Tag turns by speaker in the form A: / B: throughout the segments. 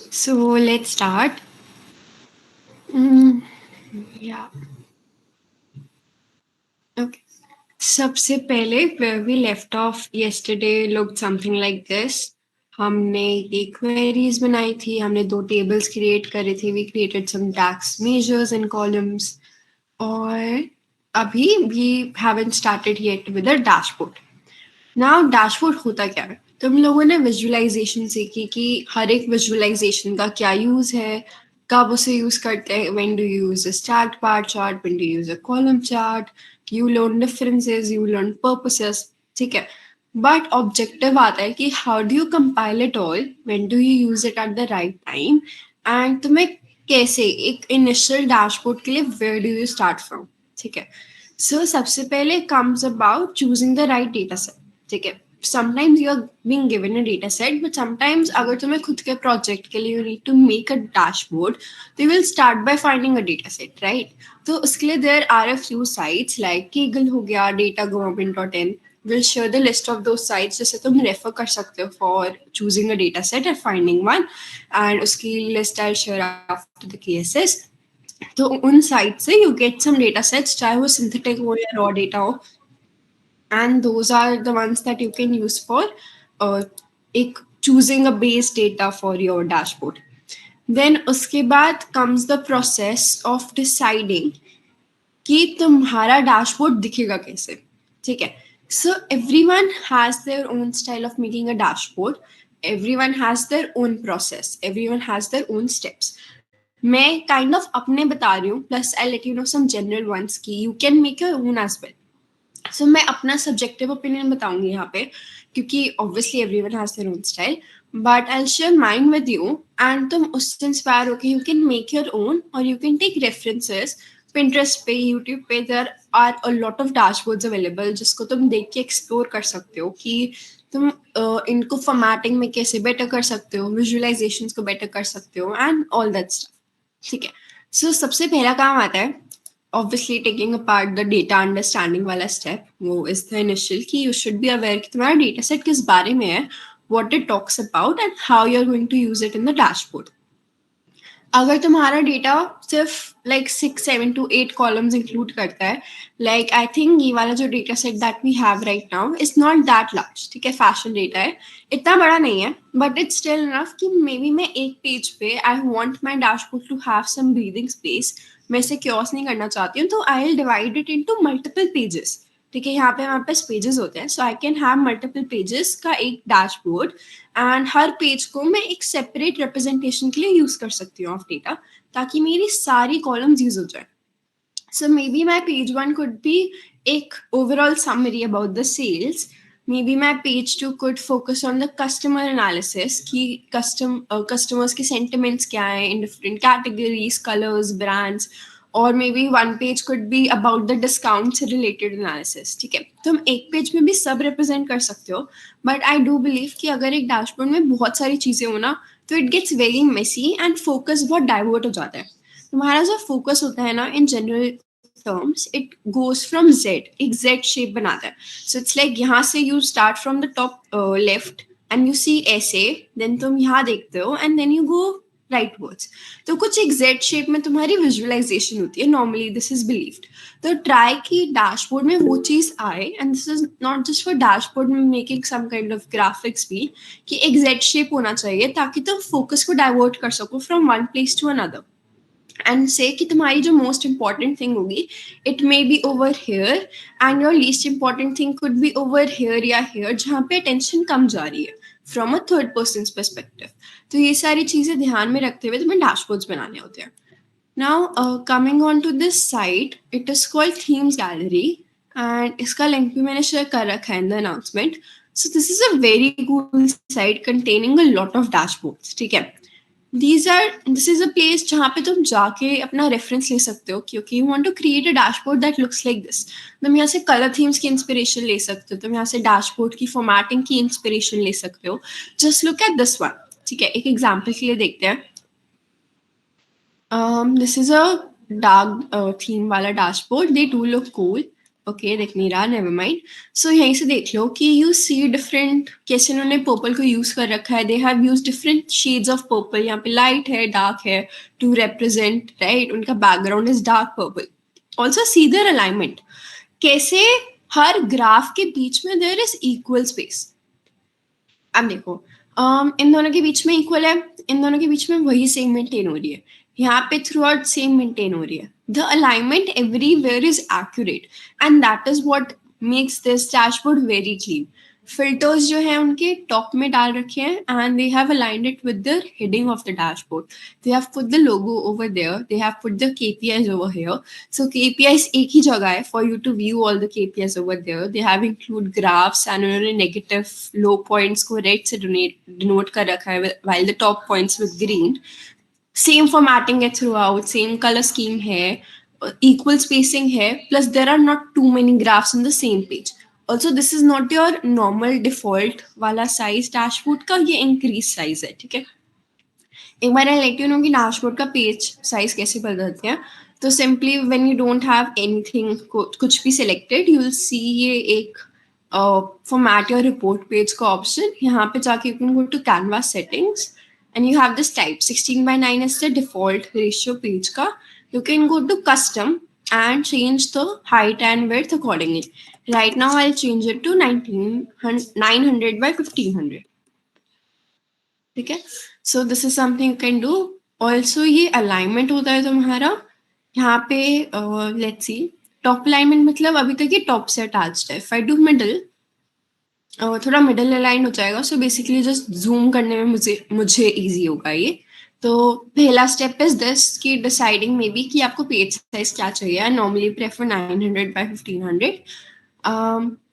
A: So let's start. Mm, yeah. Okay. सबसे पहले where we left off yesterday looked something like this. हमने ये queries बनाई थी, हमने दो tables create करे थे, we created some tax measures and columns, और अभी we haven't started yet with the dashboard. Now dashboard होता क्या है? तुम लोगों ने विजुअलाइजेशन सीखी कि हर एक विजुअलाइजेशन का क्या यूज है, कब उसे यूज करते हैं, when do you use a stack bar chart, when do you use a column chart, you learn differences, you learn purposes, ठीक है। बट ऑब्जेक्टिव आता है कि how do you compile it all, when do you use it at the right time, and तुम्हें कैसे एक initial dashboard के लिए where do you start from, ठीक है। सो सबसे पहले comes about choosing the right data set, ठीक है। Sometimes you are being given a data set, but sometimes अगर तुम्हें खुद के प्रोजेक्ट के लिए you need to make a dashboard, तो you will start by finding a data set, right. तो उसके लिए there are a few sites like Kaggle हो गया, data government dot in will share the list of दो sites जिसे तुम refer कर सकते हो for choosing a data set और फाइंडिंग वन, एंड उसकी list I share after the cases. तो उन साइट से you get some data sets, चाहे वो सिंथेटिक हो या रॉ डेटा हो, and those are the ones that you can use for uh, choosing a base data for your dashboard. Then उसके बाद comes the process of deciding कि तुम्हारा dashboard दिखेगा कैसे, ठीक है। So everyone has their own style of making a dashboard, everyone has their own process, everyone has their own steps. मैं kind of अपने बता रही हूँ, plus I let you know some general ones की you can make your own as well. So मैं अपना subjective opinion बताऊंगी यहाँ पे, क्योंकि obviously everyone has their own style, but I share mine with you, and तुम उससे inspire होकर you can make your own, और you can take references. Pinterest पे, यूट्यूब पे there are a lot of dashboards available जिसको तुम देख के एक्सप्लोर कर सकते हो कि तुम इनको फॉर्मेटिंग में कैसे बेटर कर सकते हो, विजुअलाइजेशन को बेटर कर सकते हो, एंड ऑल दैट स्टफ, ठीक है। सो सबसे पहला काम आता है obviously taking apart the data understanding वाला step, वो is the initial कि you should be aware कि तुम्हारा data set किस बारे में है, what it talks about and how you're going to use it in the dashboard. अगर तुम्हारा डेटा सिर्फ लाइक 6 7 to 8 कॉलम्स इंक्लूड करता है, लाइक आई थिंक ये वाला जो data set that we have right now is not that large, ठीक है, फैशन डेटा है, इतना बड़ा नहीं है, बट इट्स स्टिल इनफ कि मे बी मैं एक पेज पे I want my dashboard to have some breathing space, मैं इसे क्योस नहीं करना चाहती हूँ, तो I will divide it into multiple pages, ठीक है। यहाँ पे हमारे पास पेजेस होते हैं, सो I can have multiple pages का एक डैशबोर्ड, एंड हर पेज को मैं एक सेपरेट रिप्रेजेंटेशन के लिए यूज कर सकती हूँ ऑफ डेटा, ताकि मेरी सारी कॉलम्स यूज हो जाए। So maybe my page one could be एक overall summary about the sales. Maybe my page two could focus on the customer analysis कि customers के sentiments क्या हैं in different categories, colors, brands. और maybe one page could be about the discounts related analysis, ठीक है। तुम एक page में भी सब represent कर सकते हो, but I do believe कि अगर एक dashboard में बहुत सारी चीजें हो ना, तो it gets very messy and focus बहुत divert हो जाता है। तुम्हारा जो फोकस होता है ना in general terms, it goes from Z, एक जेड शेप बनाता है। सो इट्स लाइक यहाँ से you start from the top left and you see ऐसे, देन तुम यहाँ देखते हो and then you go rightwards. तो कुछ एक जेड शेप में तुम्हारी विजुअलाइजेशन होती है, नॉर्मली दिस इज बिलीव्ड। तो ट्राई कि डैशबोर्ड में वो चीज आए, and this is not just for dashboard में making some kind of graphics भी, कि एक जेड शेप होना चाहिए ताकि तुम फोकस को डाइवर्ट कर सको from one place to another, and से कि तुम्हारी जो मोस्ट इंपॉर्टेंट थिंग होगी it may be over here, and your least important thing could be over here या हेयर, जहाँ पे अटेंशन कम जा रही है from a third person perspective. तो ये सारी चीजें ध्यान में रखते हुए तुम्हें डैशबोर्ड्स बनाने होते हैं। Now coming on to this site, it is called themes gallery, and इसका लिंक भी मैंने शेयर कर रखा है in the announcement. So this is a very cool site containing a lot of dashboards, ठीक है। दिस इज अ प्लेस जहाँ पे तुम जाके अपना रेफरेंस ले सकते हो, क्योंकि you want to create a dashboard that looks like this. तुम यहाँ से कलर थीम्स की इंस्पिरेशन ले सकते हो, तुम यहाँ से डैशबोर्ड की फॉर्मेटिंग की इंस्पिरेशन ले सकते हो। Just look at this one, ठीक है। एक एग्जाम्पल के लिए देखते हैं। This is a dark theme वाला dashboard, they do look cool, okay दिख नहीं रहा, नेवर माइंड. सो यहीं से देख लो कि यू सी डिफरेंट, कैसे उन्होंने पर्पल को यूज कर रखा है. They have use different shades of purple. यहाँ पे लाइट है, डार्क है, टू रिप्रेजेंट, राइट. उनका background is dark purple. Also see their alignment, कैसे हर ग्राफ के बीच में देयर इज इक्वल स्पेस. अब देखो, इन दोनों के बीच में इक्वल है, इन दोनों के बीच में वही सेम मेंटेन हो रही है, यहाँ पे थ्रू आउट सेम मेंटेन हो रही है. The alignment everywhere is accurate and that is what makes this dashboard very clean. Filters जो है उनके टॉप में डाल रखे हैं and they have aligned it with the heading of the dashboard. They have put the logo over there, they have put the KPIs over here. So KPIs एक ही जगह है for you to view all the KPIs over there. They have include graphs and उन्होंने negative low points को red से denote कर रखा है while the top points with green. Same formatting है throughout, same color scheme है, equal spacing है, plus there are not too many graphs on the same page. Also this is not your normal default वाला size dashboard का, ये increase size है, ठीक है. एक बार आई लेट यू नो कि डैशबोर्ड का पेज साइज कैसे बदलते हैं. तो simply when you don't have anything, कुछ भी सिलेक्टेड, यू विल सी ये एक फॉर्मेट योर रिपोर्ट पेज का ऑप्शन. यहाँ पे जाके you can go to canvas settings and you have this type 16:9 is the default ratio page का. You can go to custom and change the height and width accordingly. Right now I'll change it to 900 by 1500. ठीक है. So this is something you can do. Also ये alignment होता है तुम्हारा यहाँ पे. Let's see, top alignment मतलब अभी तक ये टॉप से अटैच्ड है. इफ आई डू मिडल, थोड़ा मिडल अलाइन हो जाएगा. सो बेसिकली जस्ट जूम करने में मुझे इजी होगा ये. तो पहला स्टेप इज दिस कि डिसाइडिंग मे बी कि आपको पेज साइज क्या चाहिए. I normally prefer 900 by 1500.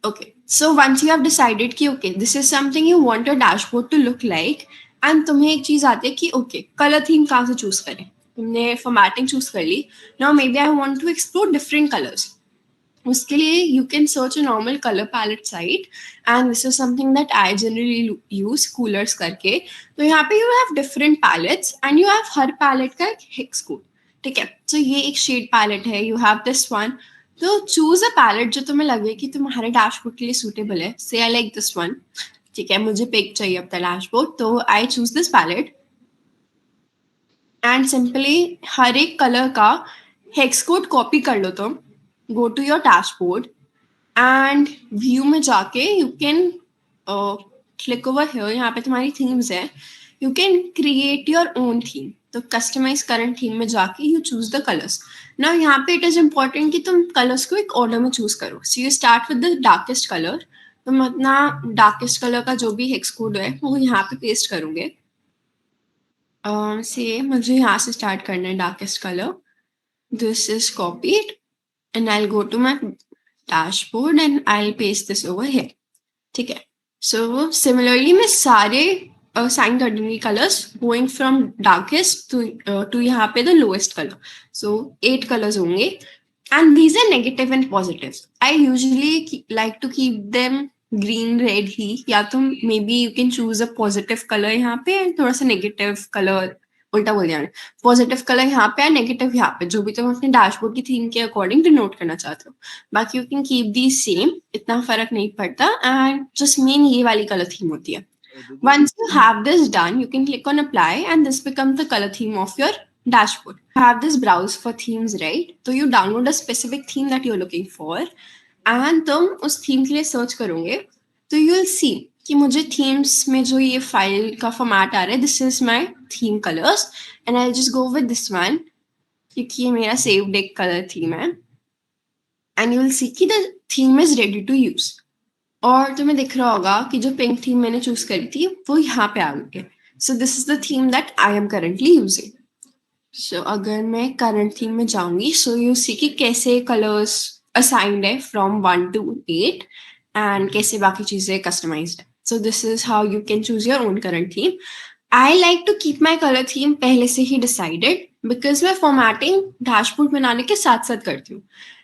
A: Okay, so once you have decided कि okay this is something you want your dashboard to look like, and तुम्हें एक चीज आती है कि okay color theme कहाँ से choose करें. तुमने formatting choose कर ली. Now maybe I want to explore different colors. उसके लिए you can search a normal color palette site, and this is something that I generally use, coolers करके. तो यहाँ पे you have different palettes and you have her palette का एक hex code. ठीक है. So ये एक shade palette है, you have this one. तो चूज अ पैलेट जो तुम्हें लगे कि तुम्हारे डैशबोर्ड के लिए सूटेबल है. से आई लाइक दिस वन. ठीक है, मुझे पिक चाहिए अपना डैशबोर्ड, तो I choose this palette and simply हर एक कलर का हेक्स कोड कॉपी कर लो. तुम go to your dashboard and view में जाके you can click over here. यहाँ पे तुम्हारी थीम्स है. You can create your own theme. तो कस्टमाइज करंट थीम में जाके यू चूज द कलर्स. ना यहाँ पे इट इज इम्पोर्टेंट कि तुम कलर्स को एक ऑर्डर में चूज करो. So you start with the darkest colour. तुम अपना डार्केस्ट कलर का जो भी हेक्स कोड है वो यहाँ पे पेस्ट करोगे. से मुझे यहाँ से स्टार्ट करना है darkest colour. This is copied and I'll go to my dashboard and I'll paste this over here. ठीक है. So similarly मैं सारे assign कर दूंगी colors going from darkest to यहाँ पे the lowest color. So 8 colors होंगे and these are negative and positive. I usually like to keep them green red ही, या तुम maybe you can choose a positive color यहाँ पे and थोड़ा सा negative color, उल्टा बोल दिया. पॉजिटिव कलर यहाँ पे है, नेगेटिव यहाँ पे, जो भी तुम अपने डैशबोर्ड की थीम के अकॉर्डिंग डिनोट करना चाहते हो. बाकी you can keep the same, इतना फर्क नहीं पड़ता. एंड जस्ट मेन ये वाली कलर थीम होती है. Once you have this done, you can click on apply and this becomes the color theme of your dashboard. You have this browse for themes, right? So you download a specific theme that you're looking for and तुम उस theme के लिए search करोगे. तो you will see कि मुझे themes में जो ये फाइल का फॉर्मेट आ रहा है, this is my theme colours and I just go with this one क्योंकि ये मेरा सेव्ड एक कलर थीम है. एंड यू विल सी कि the theme is ready to use. और तुम्हें दिख रहा होगा कि जो पिंक थीम मैंने चूज करी थी वो यहाँ पे आ गई है. So this is the theme that I am currently using. So अगर मैं करंट थीम में जाऊंगी, सो यू सी कि कैसे कलर्स असाइंड है फ्रॉम 1 to 8 एंड कैसे बाकी चीजें कस्टमाइज्ड है. So this is how you can choose your own current theme. I like to keep my color theme पहले से ही decided because मैं formatting dashboard बनाने के साथ साथ करती हूँ.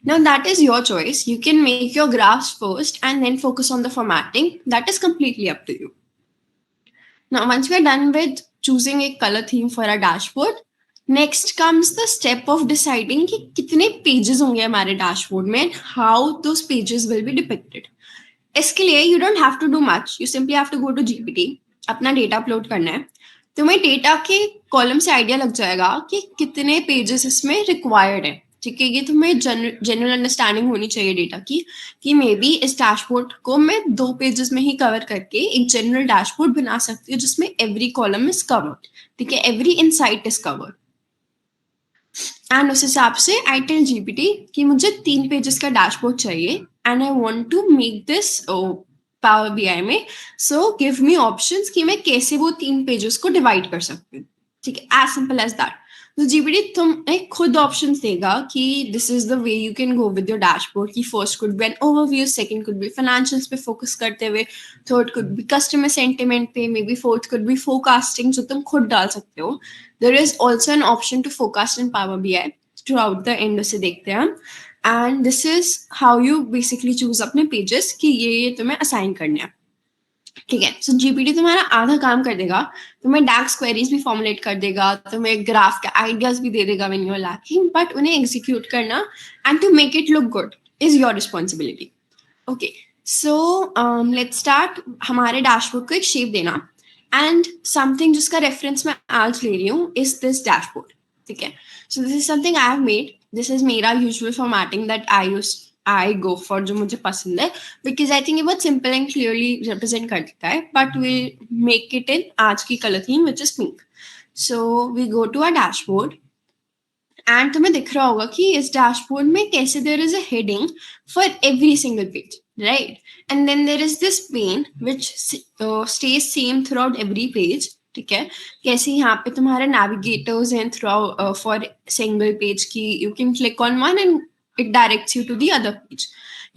A: Now that is your choice. You can make your graphs first and then focus on the formatting. That is completely up to you. Now once we are done with choosing a color theme for our dashboard, next comes the step of deciding कि कितने pages होंगे हमारे dashboard में and how those pages will be depicted. इसके लिए you don't have to do much, you simply have to go to GPT, अपना data upload करना है. तुम्हें डेटा के कॉलम से आइडिया लग जाएगा कि कितने पेजेस इसमें रिक्वायर्ड है. ठीक है, ये तुम्हें जनरल अंडरस्टैंडिंग होनी चाहिए डेटा की कि मे बी इस डैशबोर्ड को मैं 2 पेजेस में ही कवर करके एक जनरल डैशबोर्ड बना सकती हूँ जिसमें एवरी कॉलम इज कवर्ड. ठीक है, every insight is covered. And उस हिसाब से आई टेल जीपीटी कि मुझे 3 पेजेस का डैशबोर्ड चाहिए and I want to make this power BI में. सो गिव मी ऑप्शंस कि मैं कैसे वो 3 पेजेस को डिवाइड कर सकती हूँ. ठीक है, एज सिंपल एज दैट. तो जीपीटी तुम्हें खुद ऑप्शंस देगा कि this is the way you can go with your dashboard. की first could be an overview, second could be financials पे फोकस करते हुए, third could be customer sentiment पे, maybe fourth could be forecasting जो तुम खुद डाल सकते हो. There is also an option to forecast in Power BI throughout the end उसे देखते हैं हम. And this is how you basically choose अपने pages कि ये तुम्हें assign करने हैं. ठीक है, सो जीपीटी तुम्हारा आधा काम कर देगा. तुम्हें डैक्स क्वेरीज भी फॉर्मुलेट कर देगा, तुम्हें ग्राफ के आइडियाज भी दे देगा when you are lacking, but उन्हें एग्जीक्यूट करना and to make it look good is your responsibility. Okay, so let's start. हमारे डैशबोर्ड को एक शेप देना एंड समथिंग जिसका रेफरेंस मैं आज ले रही हूँ इज दिस डैशबोर्ड. ठीक है, so this is something I have made. This is मेरा usual formatting that I go for, जो मुझे पसंद है बिकॉज आई थिंक ये बहुत सिंपल एंड क्लियरली रिप्रेजेंट कर देता है. But we make it in आज की colour theme which is pink. So we go to a dashboard and तुम्हें दिख रहा होगा कि इस डैशबोर्ड में कैसे there is a heading for every single page, right? And then there is this pane which stays same throughout every page. ठीक है, कैसे यहाँ पे तुम्हारे नेविगेटर्स हैं throughout for single page की you can click on one and it directs you to the other page.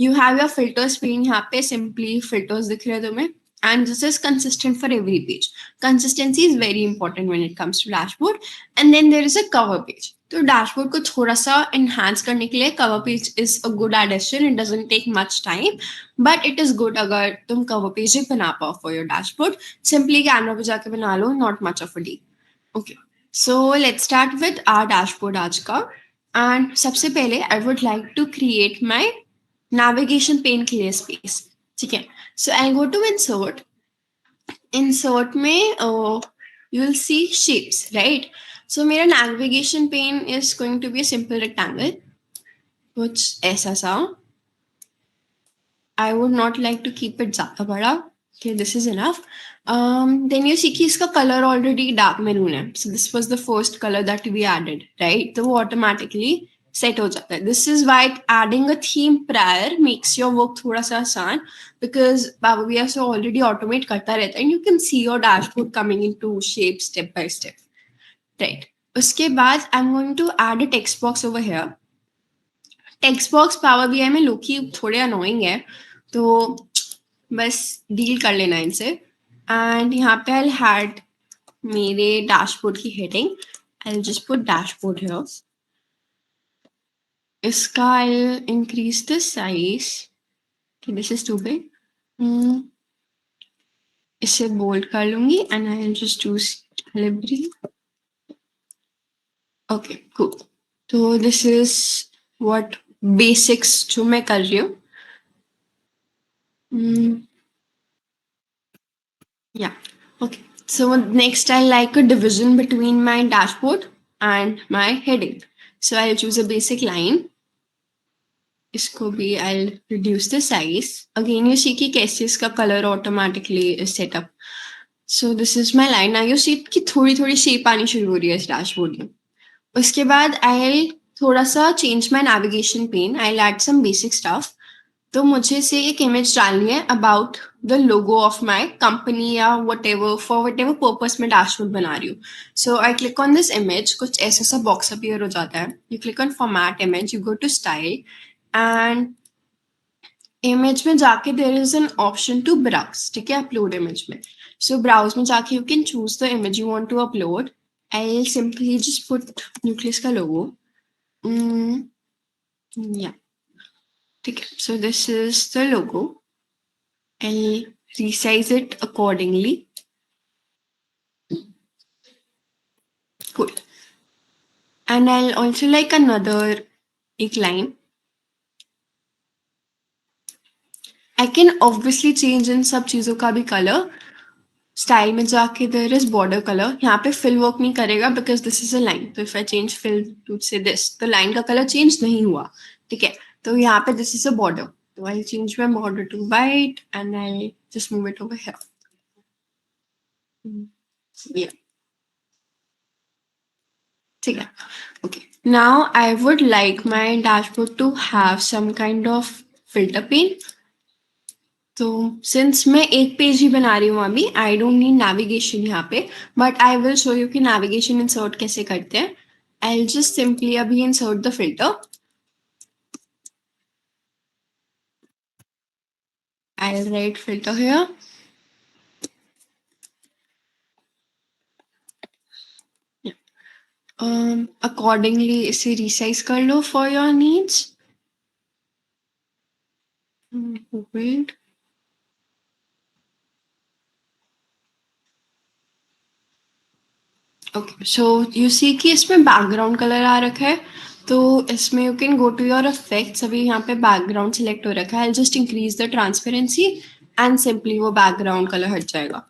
A: You have your filters pane, यहाँ पे सिंपली फिल्टर्स दिख रहे हैं तुम्हें. And this is consistent for every page. Consistency is very important when it comes to dashboard. And then there is a cover page. तो dashboard को थोड़ा सा enhance करने के लिए cover page is a good addition. It doesn't take much time, but it is good अगर तुम cover page ही बना पाओ for your dashboard. Simply camera पे जाके बना लो, not much of a deal. Okay, so let's start with our dashboard आज का. And सबसे पहले I would like to create my navigation pane के लिए space. ठीक है, so I'll go to insert. Insert में you will see shapes, right? So मेरा navigation pane is going to be a simple rectangle, कुछ ऐसा सा. I would not like to keep it ज़्यादा बड़ा. Okay, this is enough. Then you see कि इसका color already dark maroon है. So this was the first color that we added, right? तो वो automatically set हो जाता है. This is why adding a theme prior makes your work थोड़ा सा आसान, because Power BI so already automate करता रहता है and you can see your dashboard coming into shape step by step, right? उसके बाद I'm going to add a text box over here. Text box power BI में लोकी थोड़े annoying है, तो बस डील कर लेना इनसे. एंड यहाँ पे आई हैड मेरे डैशबोर्ड की heading, I just put dashboard here. इसका I increase the size, this is too big. इसे बोल्ड कर लूंगी and I just choose Libre. Okay cool. तो दिस इज व्हाट बेसिक्स जो मैं कर रही हूँ. Yeah. Okay. So next I like a division between my dashboard and my heading. So I'll choose a basic line. इसको भी I'll reduce the size. Again you see कि कैसे इसका color automatically is set up. So this is my line. Now you see कि थोड़ी थोड़ी shape आनी शुरू हो रही है इस dashboard में. उसके बाद I'll थोड़ा सा change my navigation pane. I'll add some basic stuff. तो मुझे से एक इमेज डालनी है about the logo of my company या whatever for whatever purpose में डैशबोर्ड बना रही हूँ. So I click on this image, कुछ ऐसा सा बॉक्स अपीयर हो जाता है. You click on format image, you go to style and image में जाके there is an option to browse. ठीक है, अपलोड इमेज में. सो ब्राउज में जाके you can choose the image you want to upload. I simply just put Nucleus का logo. या ठीक है, so this is the logo. I'll resize it accordingly. Cool. And I'll also like another एक line. I can obviously change इन सब चीज़ों का भी color. Style में जाके देयर इज बॉर्डर कलर, यहाँ पे फिल वर्क नहीं करेगा because this is a line, तो if I change fill to से दिस, तो लाइन का कलर चेंज नहीं हुआ, ठीक है। तो यहाँ पे दिस इज अ बॉर्डर, तो I change my border to white and I just move it over here. Yeah, ठीक है। Okay, now I would like my dashboard to have some kind of filter pane. तो since मैं एक page ही बना रही हूँ अभी, आई डोंट नीड नेविगेशन यहाँ पे, but I will show you कि नेविगेशन इंसर्ट कैसे करते हैं। आई जस्ट सिंपली अभी insert the filter, I write filter here, accordingly इसे रिसाइज कर लो for your needs. Wait, okay, so you see कि इसमें बैकग्राउंड कलर आ रखा है, तो इसमें you can go to your effects, अभी यहाँ पे बैकग्राउंड सिलेक्ट हो रखा है, I just increase the transparency and simply वो बैकग्राउंड कलर हट जाएगा।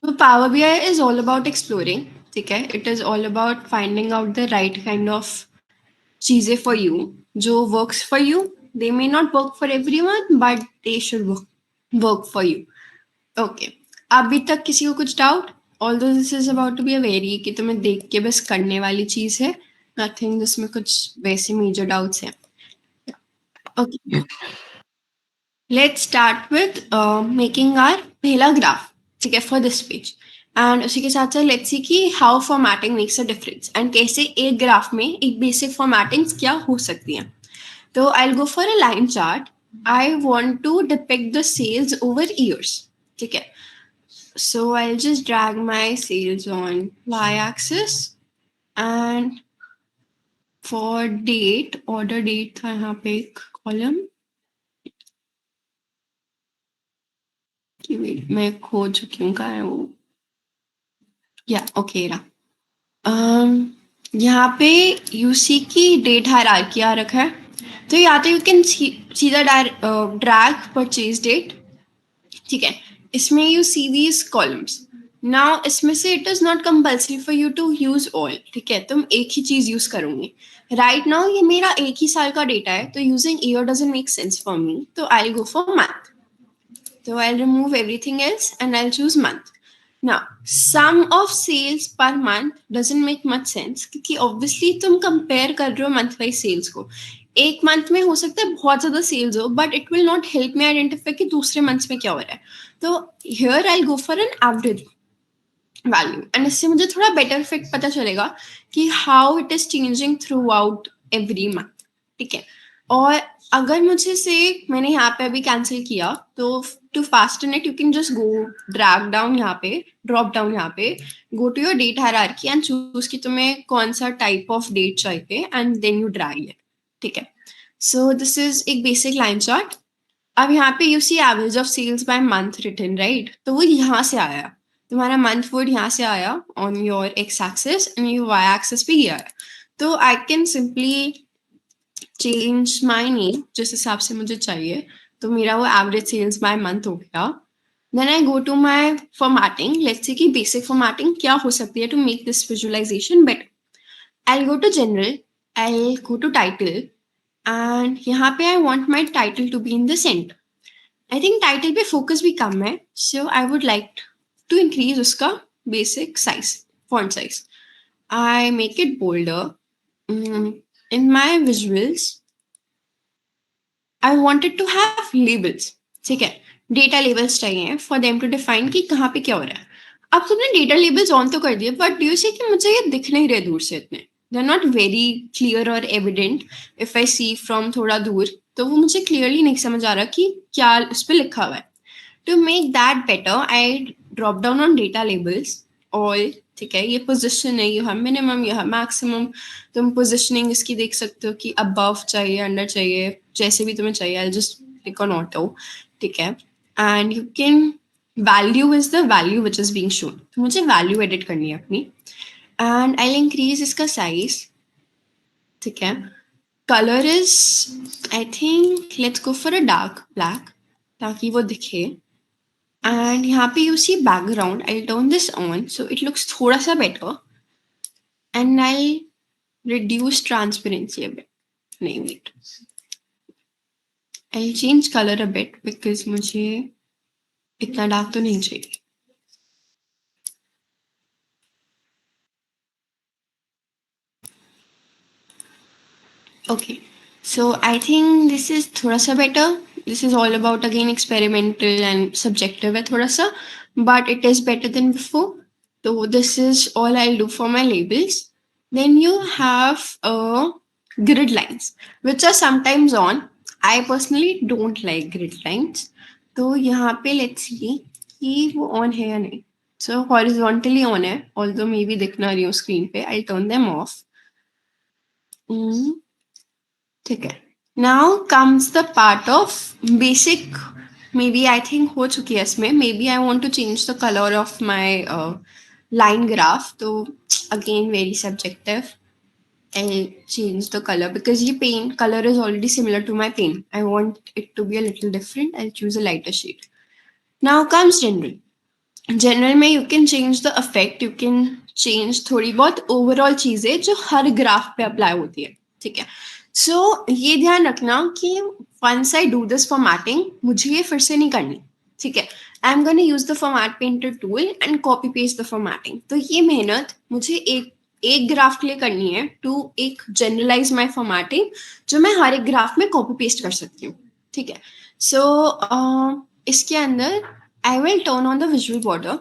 A: तो Power BI is all about exploring, ठीक है, it is all about finding out the right kind of चीजें फॉर यू जो works for you. They may not work for everyone but they should work for you. Okay, अभी तक किसी को कुछ doubt? Although this is about to be a very कि तुम्हें देख के बस करने वाली चीज है, नथिंग जिसमें कुछ वैसे मेजर डाउट्स हैं। Okay, let's start with making our पहला ग्राफ, ठीक है, फॉर दिस पेज। एंड उसी के साथ साथ लेट्स सी कि how formatting makes a difference and कैसे एक ग्राफ में एक बेसिक फॉर्मेटिंग्स क्या हो सकती हैं। तो I go for a line chart, I want to depict the sales over years, ठीक है। So I'll just drag my sales on y-axis, and for date, order date था यहाँ पे एक column कि wait, मैं खो चुकी हूँ, कहाँ है वो, या ओके रहा। यहाँ पे यू सी की डेट हायरार्की आ रखा है, तो या तो यू कैन सीधा ड्रैग परचेज डेट, ठीक है। इसमें you see these columns, now इसमें से it is not compulsory for you to use all, ठीक है, तुम एक ही चीज यूज करोगे। राइट नाउ ये मेरा एक ही साल का डेटा है, तो using year doesn't make sense for me, तो I go for month. So I'll remove everything else and I'll choose month. Now, sum of sales per month doesn't make much sense क्योंकि obviously तुम compare कर रहे हो month wise sales को। एक month में हो सकता है बहुत ज्यादा सेल्स हो, but it will not help me identify कि दूसरे मंथ्स में क्या हो रहा है। तो here I go for an average value and इससे मुझे थोड़ा बेटर इफेक्ट पता चलेगा कि how it is changing through out every month, ठीक है। और अगर मुझे से मैंने यहाँ पे अभी कैंसिल किया, तो to fasten it you can just go drag down यहाँ पे, ड्रॉप डाउन यहाँ पे, go to your date hierarchy and choose कि तुम्हें कौन सा टाइप ऑफ डेट चाहिए and then you drag it, ठीक है। सो दिस इज एक बेसिक लाइन चार्ट। अब यहाँ पे you see average of sales by month return, right, तो वो यहाँ से आया, तुम्हारा मंथ वर्ड यहाँ से आया on your X axis and your Y axis पे गया है। तो I can simply change my name जिस हिसाब से मुझे चाहिए, तो मेरा वो एवरेज सेल्स बाय मंथ हो गया। Then I go to my formatting, let's see कि बेसिक फॉर्मेटिंग क्या हो सकती है to make this visualization better. I go to general, I go to title, and यहाँ पे I want my title to be in the centre. I think title पे focus भी कम है, so I would like to increase उसका basic size, font size. I make it bolder. In my visuals I wanted to have labels, ठीक है, data labels चाहिए for them to define कि कहाँ पे क्या हो रहा है। अब तुमने डेटा लेबल्स ऑन तो कर दिए, बट डू यू सी कि मुझे ये दिख नहीं रहे दूर से इतने, they are not very clear और evident. If I see from थोड़ा दूर तो वो मुझे क्लियरली नहीं समझ आ रहा कि क्या उस पर लिखा हुआ है। To make that better, I drop down on data labels all, ठीक है, ये पोजिशन है, ये है मिनिमम, ये है मैक्सिमम। तुम पोजिशनिंग इसकी देख सकते हो कि अबव चाहिए, अंडर चाहिए, जैसे भी तुम्हें चाहिए। I just click on auto, ठीक है, and you can value is the value which is being shown. तो मुझे value edit करनी है अपनी, and I'll increase इसका size. ठीक है. Color is, I think let's go for a dark black ताकि वो दिखे. And यहाँ पे you see background. I'll turn this on so it looks थोड़ा सा better. And I'll reduce transparency a bit. नहीं, wait. I'll change color a bit because मुझे इतना dark तो नहीं चाहिए. Okay, so I think this is थोड़ा सा better. This is all about again experimental and subjective है थोड़ा सा, but it is better than before. So this is all I'll do for my labels. Then you have grid lines, which are sometimes on. I personally don't like grid lines. तो यहाँ पे let's see कि वो on है या नहीं. So horizontally on है, although maybe दिख ना रही हो screen पे. I'll turn them off. ठीक है. Now comes the part of basic. Maybe I think हो चुकी है इसमें. Maybe I want to change the color of my line graph. तो again very subjective. I'll change the color because ये paint color is already similar to my paint. I want it to be a little different. I'll choose a lighter shade. Now comes general. General में you can change the effect, you can change थोड़ी बहुत overall चीजें जो हर graph पे apply होती है. ठीक है. सो ये ध्यान रखना कि once I do this formatting मुझे ये फिर से नहीं करनी. ठीक है. I am gonna use the format painter tool and copy paste the formatting. तो ये मेहनत मुझे एक ग्राफ के लिए करनी है टू एक जनरलाइज माई फॉर्मेटिंग जो मैं हर एक ग्राफ में कॉपी पेस्ट कर सकती हूँ. ठीक है. सो इसके अंदर I will turn on the visual border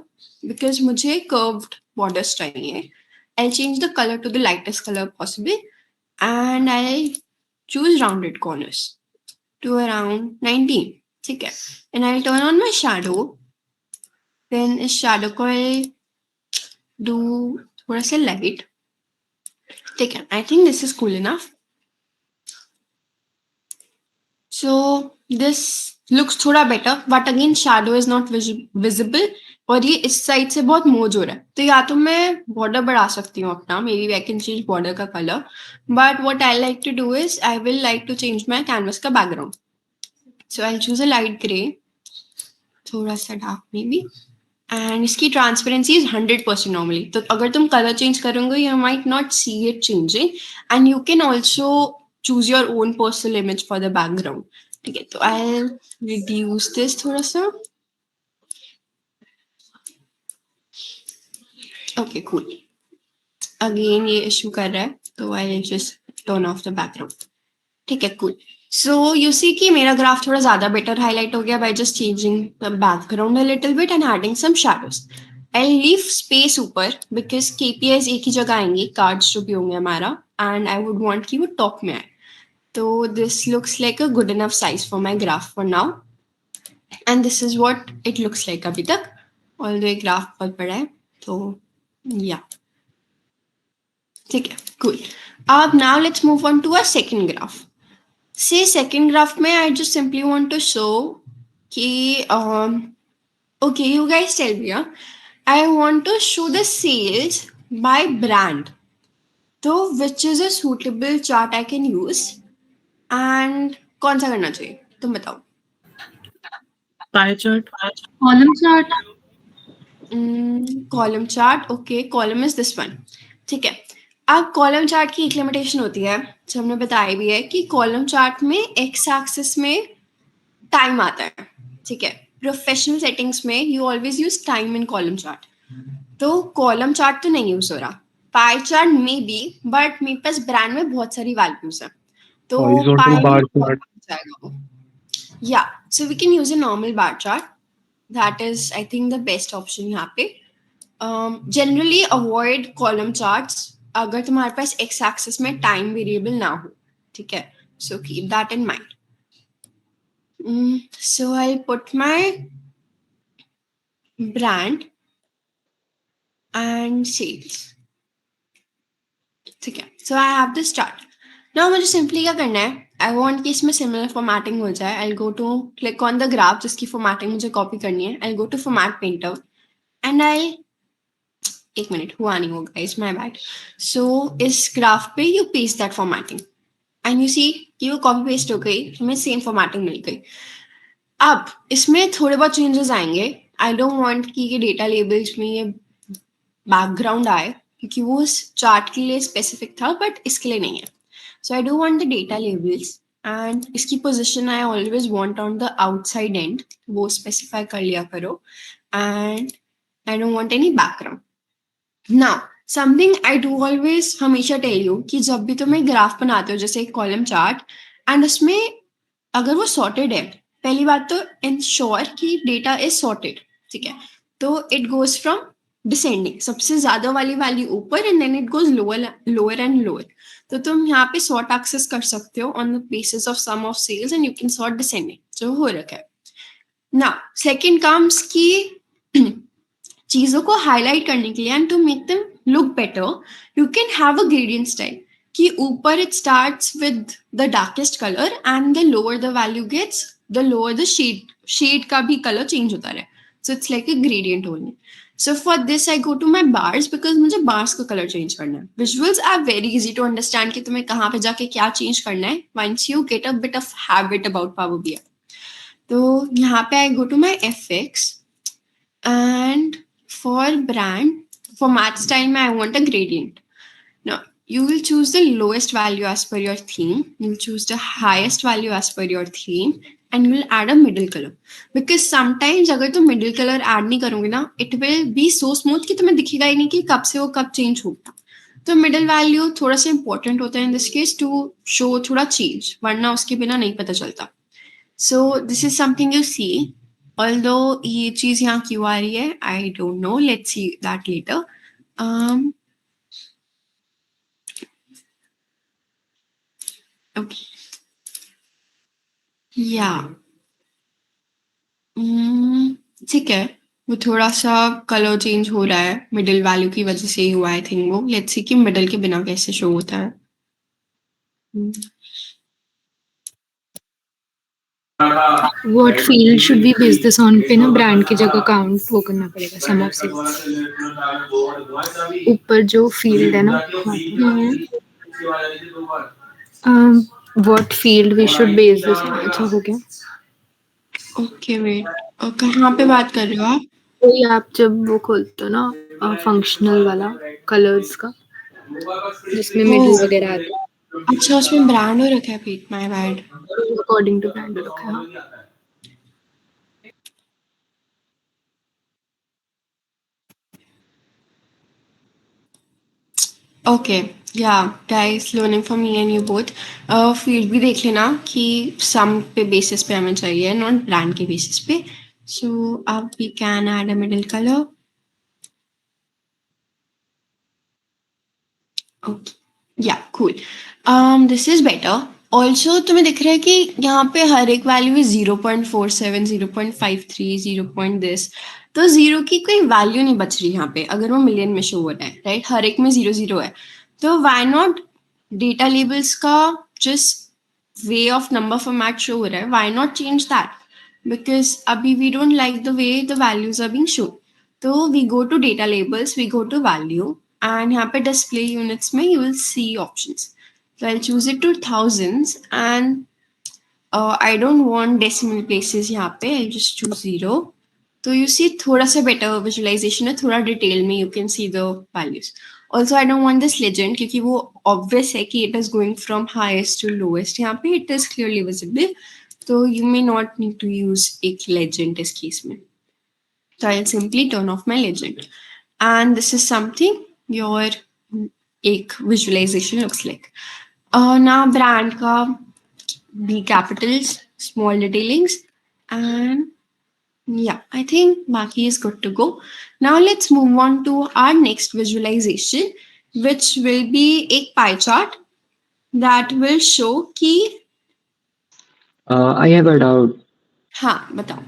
A: because मुझे curved borders चाहिए. I'll change the color to the lightest color possible and I'll choose rounded corners to around 19. ठीक है. And I'll turn on my shadow. Then इस shadow को I'll do थोड़ा सा light. ठीक है. I think this is cool enough. So this looks थोड़ा better, but again shadow is not visible और ये इस साइड से बहुत मोज हो रहा है. तो या तो मैं बॉर्डर बढ़ा सकती हूँ अपना, maybe I can change border का colour, but what I like to do is I will like to change my canvas का background. So I choose a light grey, थोड़ा सा डार्क मे बी, एंड इसकी transparency is 100% normally. तो अगर तुम colour change करोगे you might not see it changing and you can also choose your own personal image for the background. ठीक है. तो आई रिड्यूस दिस थोड़ा सा. Okay cool. अगेन ये इशू कर रहा है तो I just turn off the background. ठीक है. कूल. सो यू सी कि मेरा ग्राफ थोड़ा ज्यादा बेटर हाईलाइट हो गया by just changing the background a little bit and adding some shadows. I leave space ऊपर बिकॉज केपीआईज एक ही जगह आएंगे, कार्ड्स जो भी होंगे हमारा, एंड आई वुड वांट कि वो टॉप में आए. तो this looks like a good enough size for my graph for now and this is what it looks like अभी तक. ऑल्दो ये ग्राफ बहुत बड़ा है तो या. ठीक है. कूल. अब now let's move on to a second graph. Say second graph में I just simply want to show कि okay, you guys tell me, I want to show the sales by brand. तो which is a suitable chart I can use and कौन सा करना चाहिए तुम बताओ.
B: Pie chart.
C: Column chart.
A: Column chart. Okay, column is this one. ठीक है. अब कॉलम चार्ट की एक लिमिटेशन होती है जो हमने बताई भी है कि कॉलम चार्ट में एक्स एक्सिस में टाइम आता है. ठीक है. प्रोफेशनल सेटिंग्स में you always use time in column chart. तो कॉलम चार्ट तो नहीं यूज हो रहा. पाई चार्ट में भी, बट मेरे पास ब्रांड में बहुत सारी वैल्यूज है तो
B: Horizontal bar chart.
A: जाएगा. या so we can use a normal bar chart. That is I think the best option यहाँ पे. जनरली अवॉइड कॉलम चार्ट्स अगर तुम्हारे पास एक्स एक्सिस में टाइम वेरिएबल ना हो. ठीक है. So keep that in mind. So I'll put my brand and sales. Okay, so I have this chart. ना मुझे सिंपली क्या करना है, आई वांट कि इसमें सिमिलर फॉर्मेटिंग हो जाए. I go to click on the graph जिसकी फॉर्मेटिंग मुझे कॉपी करनी है. I go to format painter and I, एक मिनट हुआ नहीं होगा, इट्स माय बैड. सो इस ग्राफ पे you paste that formatting and you see कि वो कॉपी पेस्ट हो गई, हमें सेम फॉर्मेटिंग मिल गई. अब इसमें थोड़े बहुत चेंजेस आएंगे. आई डोंट वांट कि ये डेटा लेबल्स में ये बैकग्राउंड आए क्योंकि वो उस चार्ट के लिए स्पेसिफिक था बट इसके लिए नहीं है. So I don't want the data labels and इसकी position I always want on the outside end, वो स्पेसिफाई कर लिया करो. And I don't want any background. Now something I do always हमेशा टेल यू कि जब भी तुम एक ग्राफ बनाते हो जैसे एक कॉलम चार्ट एंड उसमें अगर वो सॉर्टेड है, पहली बात तो इंश्योर कि डेटा इज सॉर्टेड. ठीक है, तो इट गोज फ्रॉम डिसेंडिंग, सबसे ज्यादा वाली वैल्यू ऊपर and then it goes lower lower and lower. तो तुम यहाँ पे सॉर्ट एक्सेस कर सकते हो on the basis of sum of sales and you can sort descending जो हो रखा है. ना सेकेंड कम्स की चीजों को हाईलाइट करने के लिए and to make them look better you can have a gradient style कि ऊपर it starts with the darkest colour and the lower the value gets the lower the shade का भी कलर चेंज होता रहे. So it's like a gradient only. So for this I go to my bars because मुझे bars का colour change करना है. Visuals are very easy to understand कि तुम्हें कहाँ पे जाके क्या चेंज करना है once you get a bit of habit about power BI. तो यहाँ पे I go to my FX and for brand format style I want a gradient. Now you will choose the lowest value as per your theme, you will choose the highest value as per your theme and you will add a middle color because sometimes अगर तुम middle color add नहीं करोगे ना it will be so smooth कि तुम्हें दिखेगा ही नहीं कि कब से वो कब change होगा. तो middle value थोड़ा सा important होता है in this case to show थोड़ा change, वरना उसके बिना नहीं पता चलता. So this is something you see. Although ये चीज यहाँ क्यों आ रही है, I don't know. Let's see that later. Okay. Yeah. ठीक है. वो थोड़ा सा कलर चेंज हो रहा है मिडिल वैल्यू की वजह से ही हुआ आई थिंक वो. लेट्स सी कि मिडिल के बिना कैसे शो होता है.
B: What field should we base this on पे ना ब्रांड की जगह काउंट वो करना पड़ेगा सम ऑफ सेल्स. ऊपर जो फील्ड है ना what field we should base this on. अच्छा हो गया.
A: ओके वेट, कहाँ पे बात कर रहे हो आप?
B: वही आप जब वो खोलते हो ना फंक्शनल वाला कलर्स का जिसमें मिडिल वगैरह आते हैं.
A: अच्छा उसमें ब्रांड हो रखा है पीट, my bad.
B: According to brand रखा है.
A: Okay yeah guys, learning from me and you both. Field भी देख लेना कि सम पे बेसिस पे हमें चाहिए नॉट ब्रांड के बेसिस पे. सो अब we can add a middle colour. Okay या cool, this is better. Also तुम्हें दिख रहा है कि यहाँ पे हर एक वैल्यू 0.47 0.53 0. दिस तो जीरो की कोई वैल्यू नहीं बच रही यहाँ पे अगर वो मिलियन में शो हो रहा है राइट. हर एक में 0 0 है. तो व्हाई नॉट डेटा लेबल्स का just way of number format show हो रहा है, why not change that because अभी we don't like the way the values are being shown. तो we go to data labels, we go to value and यहाँ पे display units में you will see options. So I'll choose it to thousands and I don't want decimal places यहाँ पे. I'll just choose 0. तो you see थोड़ा सा better visualization है, थोड़ा detail में you can see the values. Also I don't want this legend क्योंकि वो obvious है कि it is going from highest to lowest. यहाँ पे it is clearly visible. तो you may not need to use एक legend इस case में. So I'll simply turn off my legend. And this is something your एक visualization looks like. Now brand का B capitals, small detailings, and yeah, I think Maki is good to go. Now let's move on to our next visualization, which will be a pie chart that will show कि
C: I have a doubt.
A: हाँ बताओ.